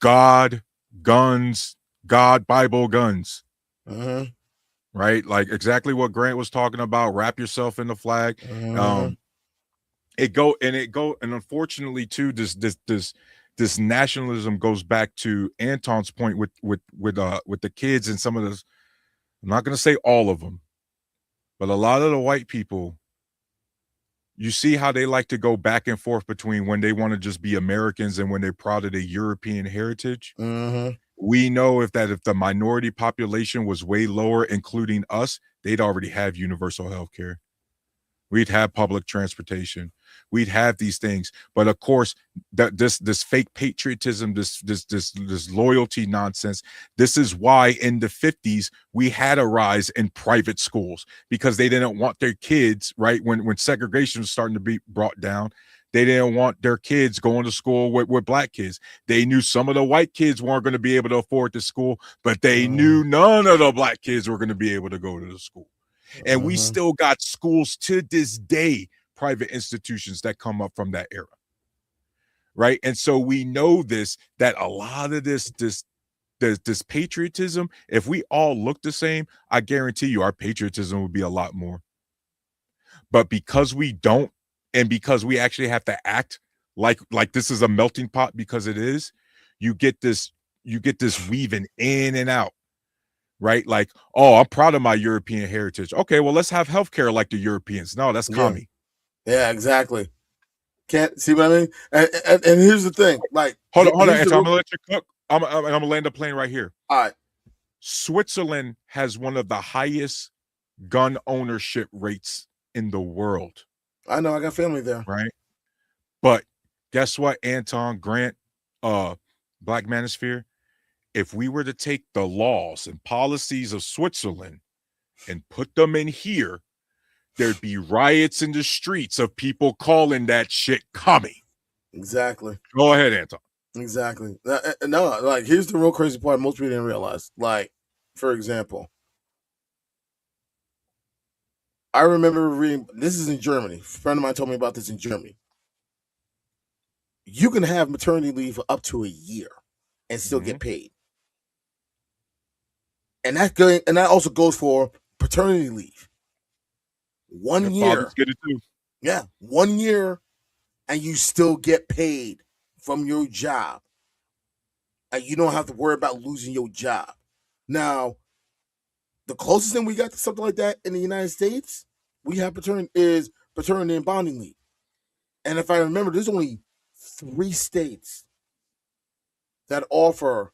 God, guns, God, Bible, guns, right? Like exactly what Grant was talking about. Wrap yourself in the flag. And unfortunately too, this nationalism goes back to Anton's point with the kids and some of this. I'm not going to say all of them, but a lot of the white people, you see how they like to go back and forth between when they want to just be Americans and when they're proud of their European heritage. We know if the minority population was way lower, including us, they'd already have universal health care. We'd have public transportation. We'd have these things. But of course, this fake patriotism, this loyalty nonsense, this is why in the 50s we had a rise in private schools, because they didn't want their kids, right? When segregation was starting to be brought down, They didn't want their kids going to school with black kids. They knew some of the white kids weren't going to be able to afford the school, but they knew none of the black kids were going to be able to go to the school. And we still got schools to this day, private institutions that come up from that era. Right. And so we know this, that a lot of this patriotism, if we all look the same, I guarantee you our patriotism would be a lot more. But because we don't, and because we actually have to act like this is a melting pot, because it is, you get this weaving in and out, right? Like, oh, I'm proud of my European heritage. Okay, well, let's have healthcare like the Europeans. No, that's commie. Yeah, exactly. Can't see what I mean? And here's the thing. Like, hold on, Anton, I'm gonna let you cook. I'm gonna land the plane right here. All right. Switzerland has one of the highest gun ownership rates in the world. I know, I got family there. Right. But guess what, Anton, Grant, Black Manosphere? If we were to take the laws and policies of Switzerland and put them in here, there'd be riots in the streets of people calling that shit commie. Exactly. Go ahead, Anton. Exactly. No, like, here's the real crazy part most people didn't realize. Like, for example, I remember reading, this is in Germany. A friend of mine told me about this in Germany. You can have maternity leave for up to a year and still get paid. And that's good. And that also goes for paternity leave. 1 year. Get it too. Yeah. 1 year and you still get paid from your job. And you don't have to worry about losing your job. Now, the closest thing we got to something like that in the United States, we have paternity and bonding leave. And if I remember, there's only 3 states that offer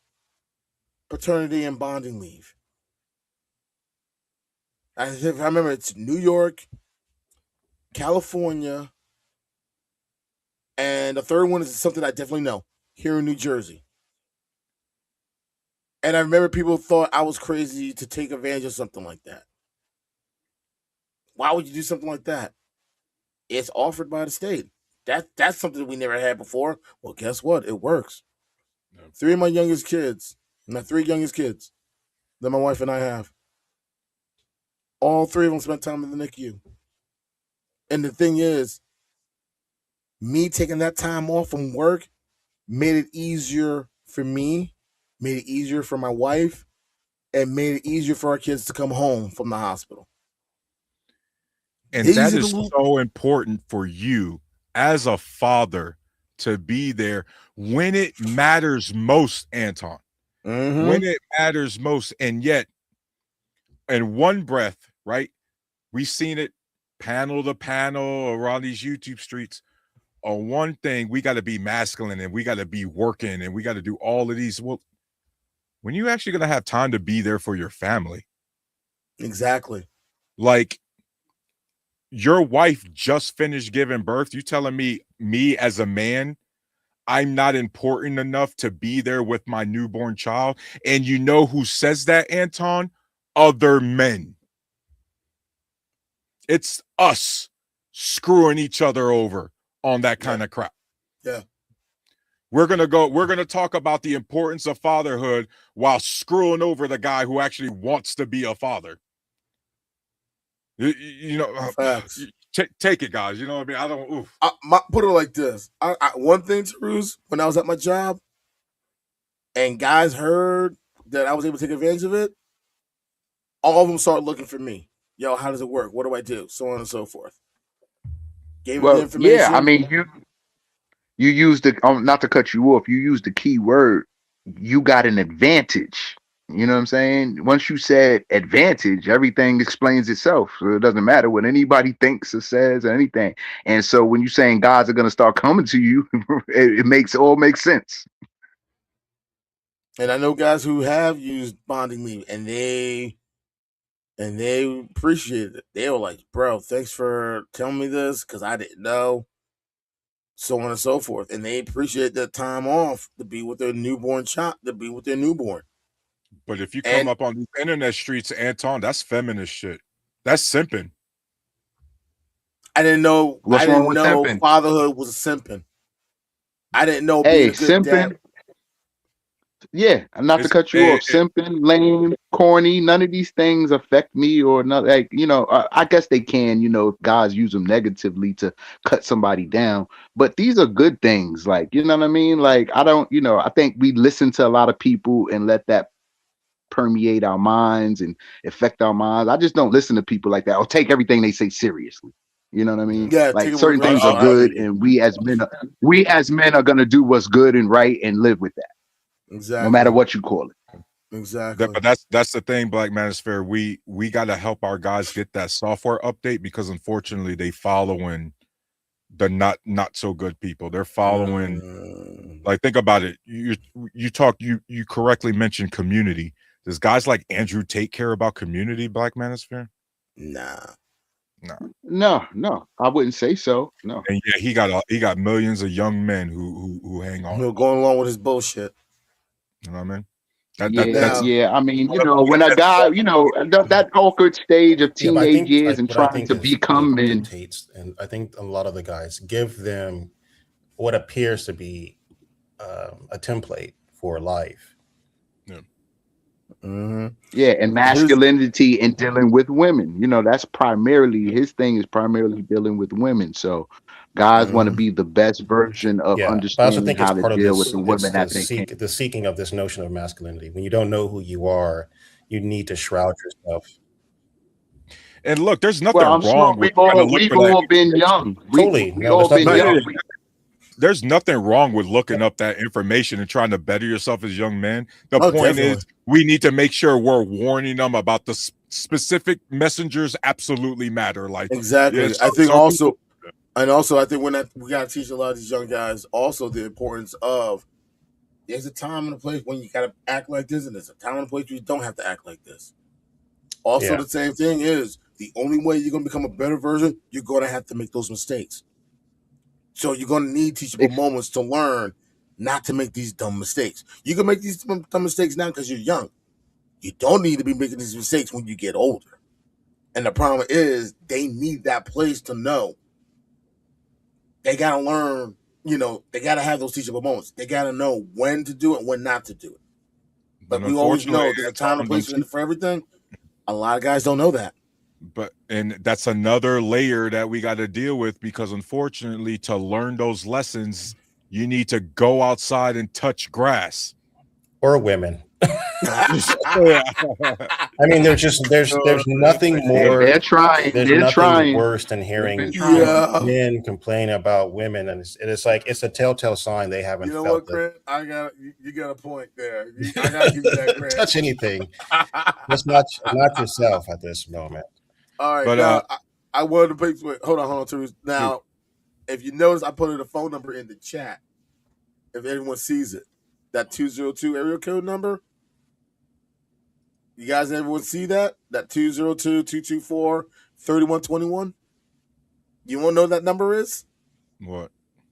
paternity and bonding leave. And if I remember, it's New York, California, and the third one is something I definitely know, here in New Jersey. And I remember people thought I was crazy to take advantage of something like that. Why would you do something like that? It's offered by the state. That's something we never had before. Well, guess what? It works. 3 of my youngest kids, my 3 youngest kids that my wife and I have, all 3 of them spent time in the NICU. And the thing is, me taking that time off from work made it easier for me, made it easier for my wife, and made it easier for our kids to come home from the hospital. And that is so important for you as a father to be there when it matters most, Anton. When it matters most. And yet, in one breath, right? We've seen it panel to panel around these YouTube streets. On one thing, we got to be masculine and we got to be working and we got to do all of these. Well, when you actually going to have time to be there for your family? Exactly. Like, your wife just finished giving birth. You telling me as a man, I'm not important enough to be there with my newborn child? And you know who says that, Anton? Other men. It's us screwing each other over on that kind of crap. Yeah. We're going to talk about the importance of fatherhood while screwing over the guy who actually wants to be a father. You know, facts. Take it, guys. You know what I mean? I don't. Oof. Put it like this. One thing, Taroos, when I was at my job, and guys heard that I was able to take advantage of it, all of them started looking for me. Yo, how does it work? What do I do? So on and so forth. Gave them the information. Yeah, I mean, you use the not to cut you off. You use the key word. You got an advantage. You know what I'm saying? Once you said advantage, everything explains itself. So it doesn't matter what anybody thinks or says or anything. And so when you're saying guys are going to start coming to you, it makes sense. And I know guys who have used bonding leave, and they appreciated it. They were like, "Bro, thanks for telling me this because I didn't know." So on and so forth, and they appreciate that time off to be with their newborn child, to be with their newborn. But if you come up on the internet streets, Anton, that's feminist shit. That's simping. I didn't know. What's I wrong didn't with know simping? fatherhood was simping. I didn't know being Hey, a good dad. simping. Yeah, not to It's cut you off. Simping, lame, corny. None of these things affect me or not. Like I guess they can. If guys use them negatively to cut somebody down, but these are good things. Like you know what I mean. Like I don't. I think we listen to a lot of people and let that permeate our minds and affect our minds. I just don't listen to people like that or take everything they say seriously. You know what I mean? Yeah, take Like it with a certain grain of things are salt. I feel good, you. and we as men are gonna do what's good and right and live with that, no matter Exactly. what you call it. Exactly. But that's the thing, Black Manosphere. We got to help our guys get that software update because unfortunately they following the not so good people. They're following. Like, think about it. You correctly mentioned community. Does guys like Andrew Tate care about community, Black Manosphere? Nah. No. No, I wouldn't say so. No. And yeah, he got millions of young men who hang on. He'll going along with his bullshit. You know what I mean? Now, Yeah. I mean, when a guy, that awkward stage of Yeah, but I teenage think years and what I trying think to is with become the men. Tates, and I think a lot of the guys give them what appears to be a template for life. Yeah, and here's masculinity and dealing with women. That's primarily his thing is primarily dealing with women. So guys want to be the best version of Yeah, but I also understanding think it's how to part of deal with this. the It's women that they can. the seeking of this notion of masculinity. When you don't know who you are, you need to shroud yourself. And look, there's Well, nothing I'm sure wrong with trying to look we've for that. all been young. Totally, We no, all there's been nothing. No, young. there's nothing wrong with looking up that information and trying to better yourself as young men. The point definitely. is, we need to make sure we're warning them about the specific messengers absolutely matter. Like, Exactly. yeah, I think some people. also, I think we gotta teach a lot of these young guys also the importance of there's a time and a place when you gotta act like this, and there's a time and a place where you don't have to act like this. Also, Yeah, the same thing is the only way you're gonna become a better version, you're gonna have to make those mistakes. So you're gonna need teachable Ex- moments to learn not to make these dumb mistakes. You can make these dumb mistakes now because you're young. You don't need to be making these mistakes when you get older. And the problem is they need that place to know. They gotta learn, they gotta have those teachable moments. They gotta know when to do it and when not to do it. But And we always unfortunately, know there's a time and Anton, place for everything. A lot of guys don't know that. and that's another layer that we got to deal with because unfortunately, to learn those lessons, you need to go outside and touch grass. or women. Yeah. I mean, there's nothing more. They're trying. There's They're nothing trying. worse than They've been hearing trying. men complain about women, and it's like it's a telltale sign they haven't You know felt what, it. Grant? You got a point there. I gotta give you that, Grant. Touch anything. Just not yourself at this moment. All right, But now I wanted to put. Wait, hold on, Taroos. Now, if you notice, I put the phone number in the chat. If anyone sees it, that 202 area code number. You guys, everyone see that? That 202-224-3121? You want to know what that number is? what?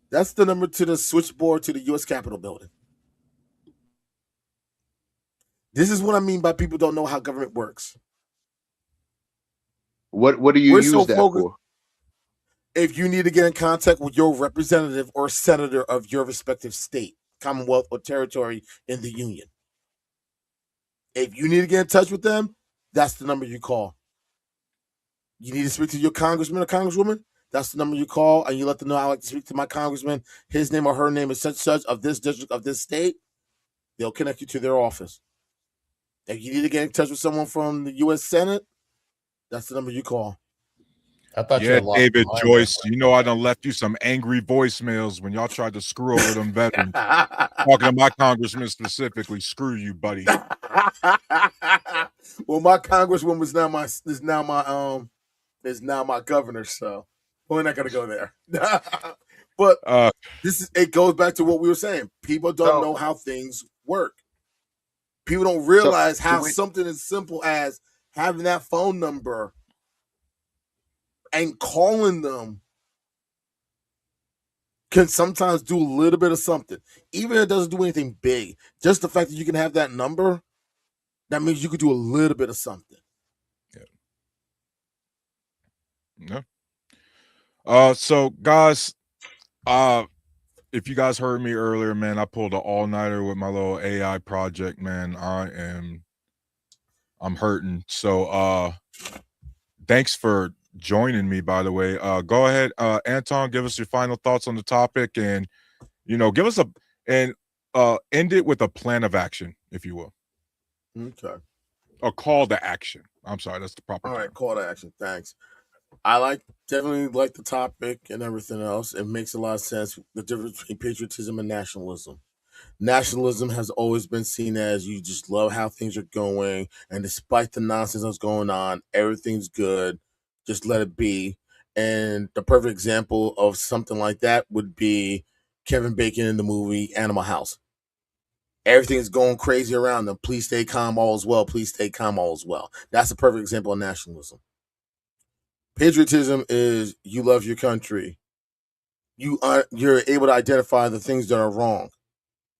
That's the number to the switchboard to the U.S. Capitol building. This is what I mean by people don't know how government works. What do you We're so use that focused. for? If you need to get in contact with your representative or senator of your respective state, commonwealth, or territory in the union, if you need to get in touch with them, that's the number you call. You need to speak to your congressman or congresswoman, that's the number you call, and you let them know I like to speak to my congressman. His name or her name is such of this district of this state. They'll connect you to their office. If you need to get in touch with someone from the U.S. Senate, that's the number you call. I thought you Yeah, had lost David your mind Joyce, I done left you some angry voicemails when y'all tried to screw over them veterans. Talking to my congressman specifically, screw you, buddy. Well, my congresswoman is now my governor, so we're not gonna go there. But it goes back to what we were saying. People don't know how things work. People don't realize how something as simple as having that phone number and calling them can sometimes do a little bit of something. Even if it doesn't do anything big, just the fact that you can have that number, that means you could do a little bit of something. Yeah. So guys, if you guys heard me earlier, man, I pulled an all-nighter with my little AI project, man. I'm hurting. So thanks for joining me, by the way. Go ahead, Anton, give us your final thoughts on the topic, and give us end it with a plan of action, if you will. Okay. A call to action. I'm sorry, that's the proper All right, term. call to action. Thanks. Definitely like the topic and everything else. It makes a lot of sense. The difference between patriotism and nationalism. Nationalism has always been seen as you just love how things are going, and despite the nonsense that's going on, everything's good. Just let it be. And the perfect example of something like that would be Kevin Bacon in the movie Animal House. Everything's going crazy around them. Please stay calm, all is well. Please stay calm, all is well. That's a perfect example of nationalism. Patriotism is you love your country. You're able to identify the things that are wrong,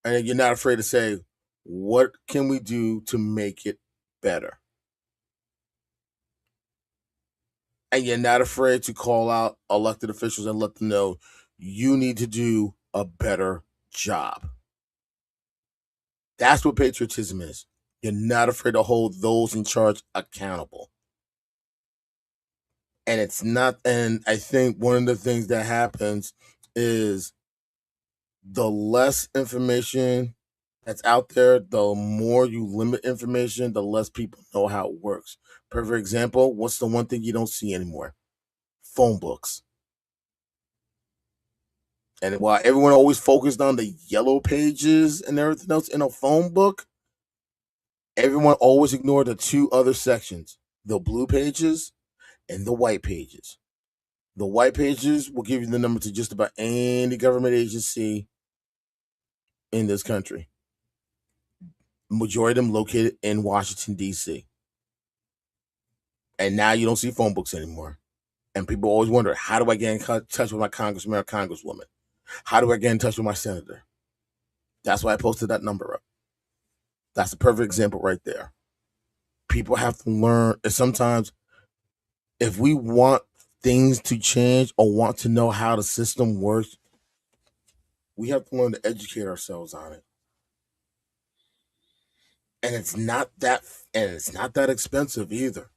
and you're not afraid to say, what can we do to make it better? And you're not afraid to call out elected officials and let them know you need to do a better job. That's what patriotism is. You're not afraid to hold those in charge accountable. And it's not, and I think one of the things that happens is the less information that's out there, the more you limit information, the less people know how it works. Perfect example, what's the one thing you don't see anymore? Phone books. And while everyone always focused on the yellow pages and everything else in a phone book, everyone always ignored the two other sections, the blue pages and the white pages. The white pages will give you the number to just about any government agency in this country. Majority of them located in Washington, D.C. And now you don't see phone books anymore. And people always wonder, how do I get in touch with my congressman or congresswoman? How do I get in touch with my senator? That's why I posted that number up. That's a perfect example right there. People have to learn. And sometimes, if we want things to change or want to know how the system works, we have to learn to educate ourselves on it. And it's not that expensive either.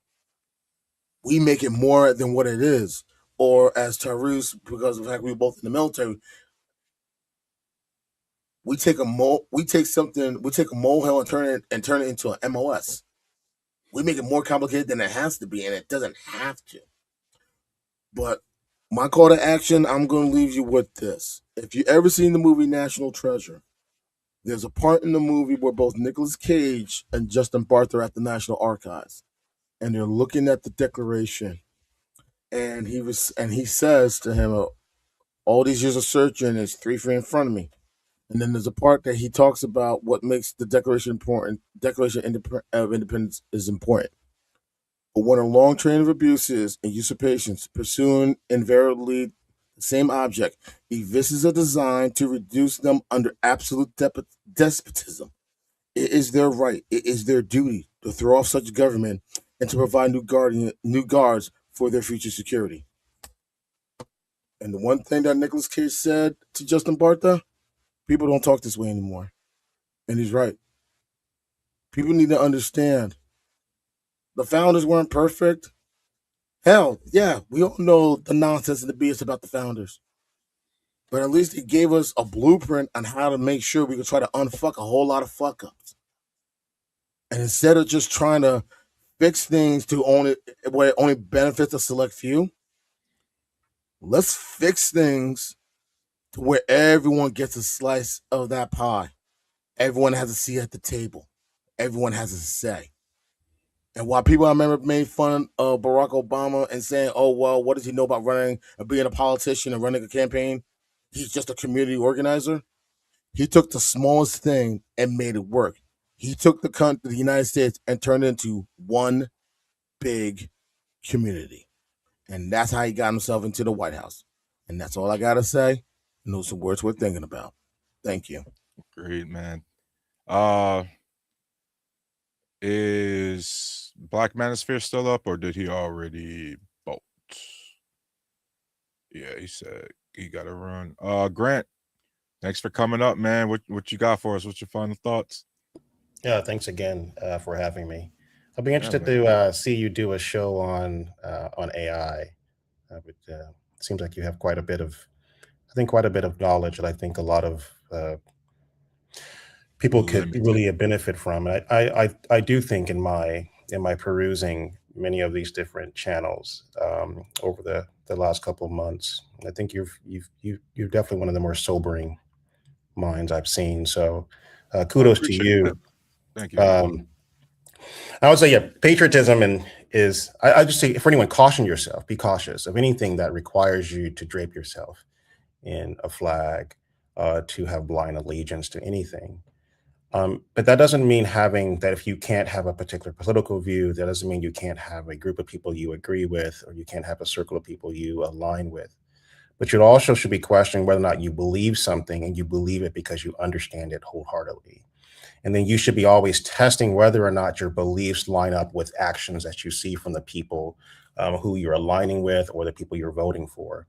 We make it more than what it is. Or as Taroos, because of the fact we were both in the military, we take a molehill and turn it into an MOS. We make it more complicated than it has to be, and it doesn't have to. But my call to action, I'm going to leave you with this. If you ever seen the movie National Treasure, there's a part in the movie where both Nicolas Cage and Justin Bartha are at the National Archives, and they're looking at the Declaration, and he says to him, "All these years of searching, there's three feet in front of me." And then there's a part that he talks about what makes the Declaration important. Of Independence is important. But when a long train of abuses and usurpations, pursuing invariably the same object, evinces a design to reduce them under absolute despotism, it is their right, it is their duty to throw off such government and to provide new guards for their future security. And the one thing that Nicolas Cage said to Justin Bartha, people don't talk this way anymore. And he's right. People need to understand the founders weren't perfect. Hell, yeah, we all know the nonsense and the BS about the founders. But at least it gave us a blueprint on how to make sure we could try to unfuck a whole lot of fuck ups. And instead of just trying to fix things to only where it only benefits a select few, let's fix things to where everyone gets a slice of that pie. Everyone has a seat at the table. Everyone has a say. And while people I remember made fun of Barack Obama and saying, "Oh well, what does he know about running, being a politician and running a campaign? He's just a community organizer." He took the smallest thing and made it work. He took the United States, and turned it into one big community, and that's how he got himself into the White House. And that's all I gotta say. And those are words we're thinking about. Thank you. Great, man. Uh is Black Manosphere still up, or did he already bolt? Yeah, he said he got to run. Grant, thanks for coming up, man. What you got for us? What's your final thoughts? Yeah, thanks again for having me. I'll be Yeah, interested man. to see you do a show on AI. It seems like you have quite a bit of, I think, quite a bit of knowledge that I think a lot of people could Limited. really benefit from. And I do think in my perusing many of these different channels over the last couple of months, I think you're definitely one of the more sobering minds I've seen. So I kudos to appreciate that. you. Thank you. Um, I would say, yeah, patriotism and is I just say for anyone, caution yourself, be cautious of anything that requires you to drape yourself in a flag, to have blind allegiance to anything. But that doesn't mean having that if you can't have a particular political view, that doesn't mean you can't have a group of people you agree with, or you can't have a circle of people you align with. But you also should be questioning whether or not you believe something and you believe it because you understand it wholeheartedly. And then you should be always testing whether or not your beliefs line up with actions that you see from the people who you're aligning with or the people you're voting for.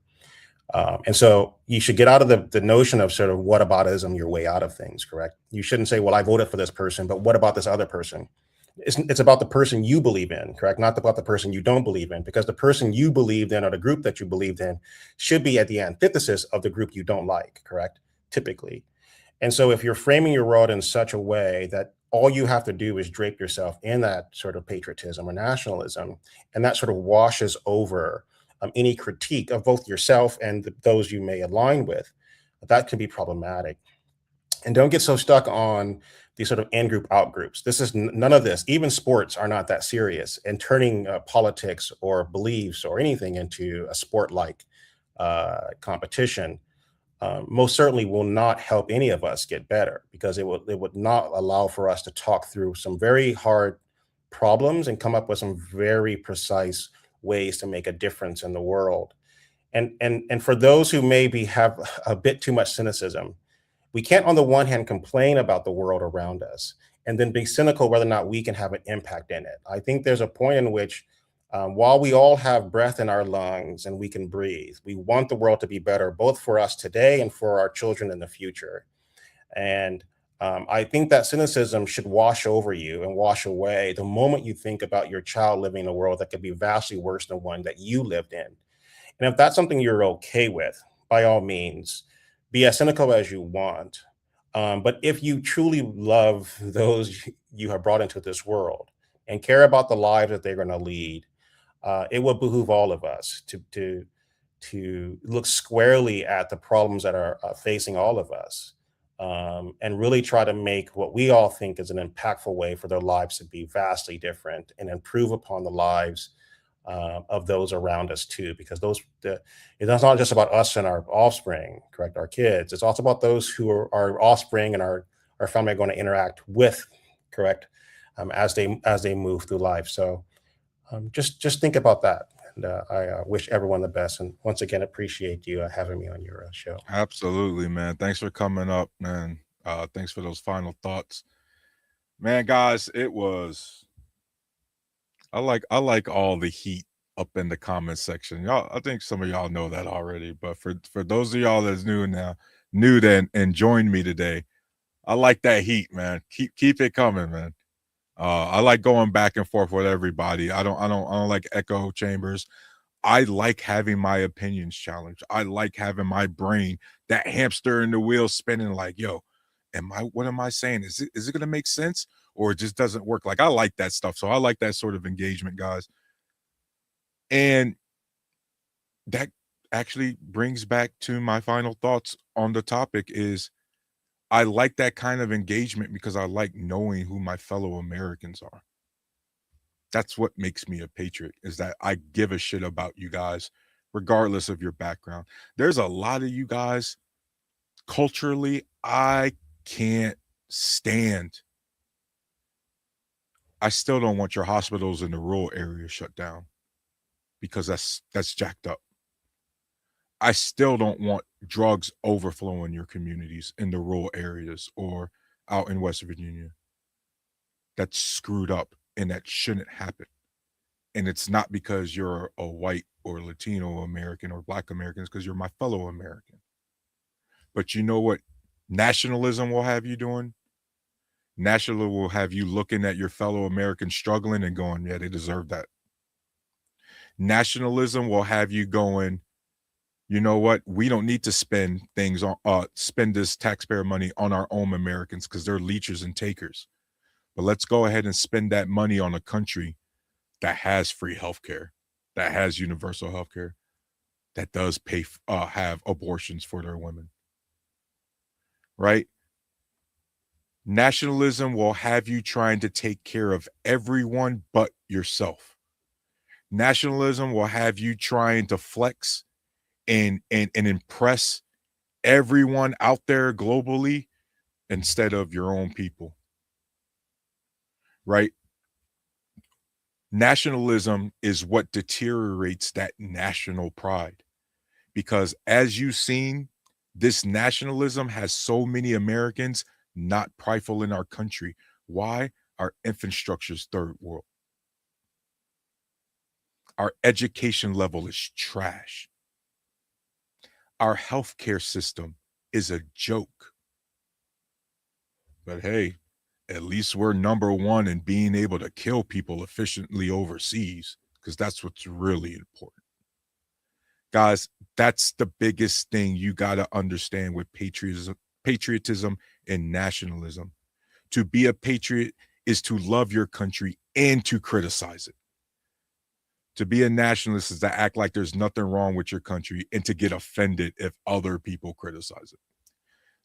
And so you should get out of the notion of sort of whataboutism your way out of things, correct? You shouldn't say, well, I voted for this person, but what about this other person? It's about the person you believe in, correct? Not about the person you don't believe in, because the person you believed in or the group that you believed in should be at the antithesis of the group you don't like, correct? Typically. And so if you're framing your world in such a way that all you have to do is drape yourself in that sort of patriotism or nationalism, and that sort of washes over any critique of both yourself and those you may align with, that can be problematic. And don't get so stuck on these sort of in group out groups. This is none of this. Even sports are not that serious. And turning politics or beliefs or anything into a sport like competition most certainly will not help any of us get better, because it would not allow for us to talk through some very hard problems and come up with some very precise ways to make a difference in the world. And for those who maybe have a bit too much cynicism, we can't on the one hand complain about the world around us and then be cynical whether or not we can have an impact in it. I think there's a point in which while we all have breath in our lungs and we can breathe, we want the world to be better, both for us today and for our children in the future. And I think that cynicism should wash over you and wash away the moment you think about your child living in a world that could be vastly worse than one that you lived in. And if that's something you're okay with, by all means, be as cynical as you want. But if you truly love those you have brought into this world and care about the lives that they're going to lead, it would behoove all of us to look squarely at the problems that are facing all of us, and really try to make what we all think is an impactful way for their lives to be vastly different and improve upon the lives of those around us too, because it's not just about us and our offspring, correct? Our kids. It's also about those who are our offspring and our family are going to interact with, correct, as they move through life. So just think about that. And I wish everyone the best. And once again, appreciate you having me on your show. Absolutely, man. Thanks for coming up, man. Thanks for those final thoughts. Man, guys, it was I like all the heat up in the comment section. Y'all, I think some of y'all know that already, but for those of y'all that's new then and joined me today, I like that heat, man. Keep it coming, man. I like going back and forth with everybody. I don't like echo chambers. I like having my opinions challenged. I like having my brain, that hamster in the wheel spinning like, yo, what am I saying? Is it gonna make sense? Or it just doesn't work? Like I like that stuff. So I like that sort of engagement, guys. And that actually brings back to my final thoughts on the topic is I like that kind of engagement because I like knowing who my fellow Americans are. That's what makes me a patriot is that I give a shit about you guys regardless of your background. There's a lot of you guys culturally I can't stand. I still don't want your hospitals in the rural areas shut down because that's jacked up. I still don't want drugs overflowing your communities in the rural areas or out in West Virginia. That's screwed up and that shouldn't happen. And it's not because you're a white or Latino American or Black American, it's because you're my fellow American. But you know what nationalism will have you doing? Nationalism will have you looking at your fellow Americans struggling and going, yeah, they deserve that. Nationalism will have you going, you know what? We don't need to spend things on spend this taxpayer money on our own Americans because they're leechers and takers. But let's go ahead and spend that money on a country that has free healthcare, that has universal healthcare, that does pay have abortions for their women. Right? Nationalism will have you trying to take care of everyone but yourself. Nationalism will have you trying to flex and impress everyone out there globally instead of your own people. Right? Nationalism is what deteriorates that national pride. Because as you've seen, this nationalism has so many Americans not prideful in our country. Why? Our infrastructure's third world. Our education level is trash. Our healthcare system is a joke. But hey, at least we're number one in being able to kill people efficiently overseas, because that's what's really important. Guys, that's the biggest thing you got to understand with patriotism and nationalism. To be a patriot is to love your country and to criticize it. To be a nationalist is to act like there's nothing wrong with your country and to get offended if other people criticize it.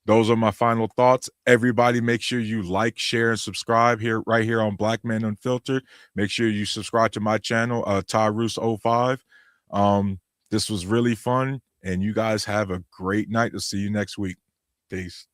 Those are my final thoughts. Everybody, make sure you like, share, and subscribe here, right here on Black Men Unfiltered. Make sure you subscribe to my channel, Taroos05. This was really fun, and you guys have a great night. I'll see you next week. Peace.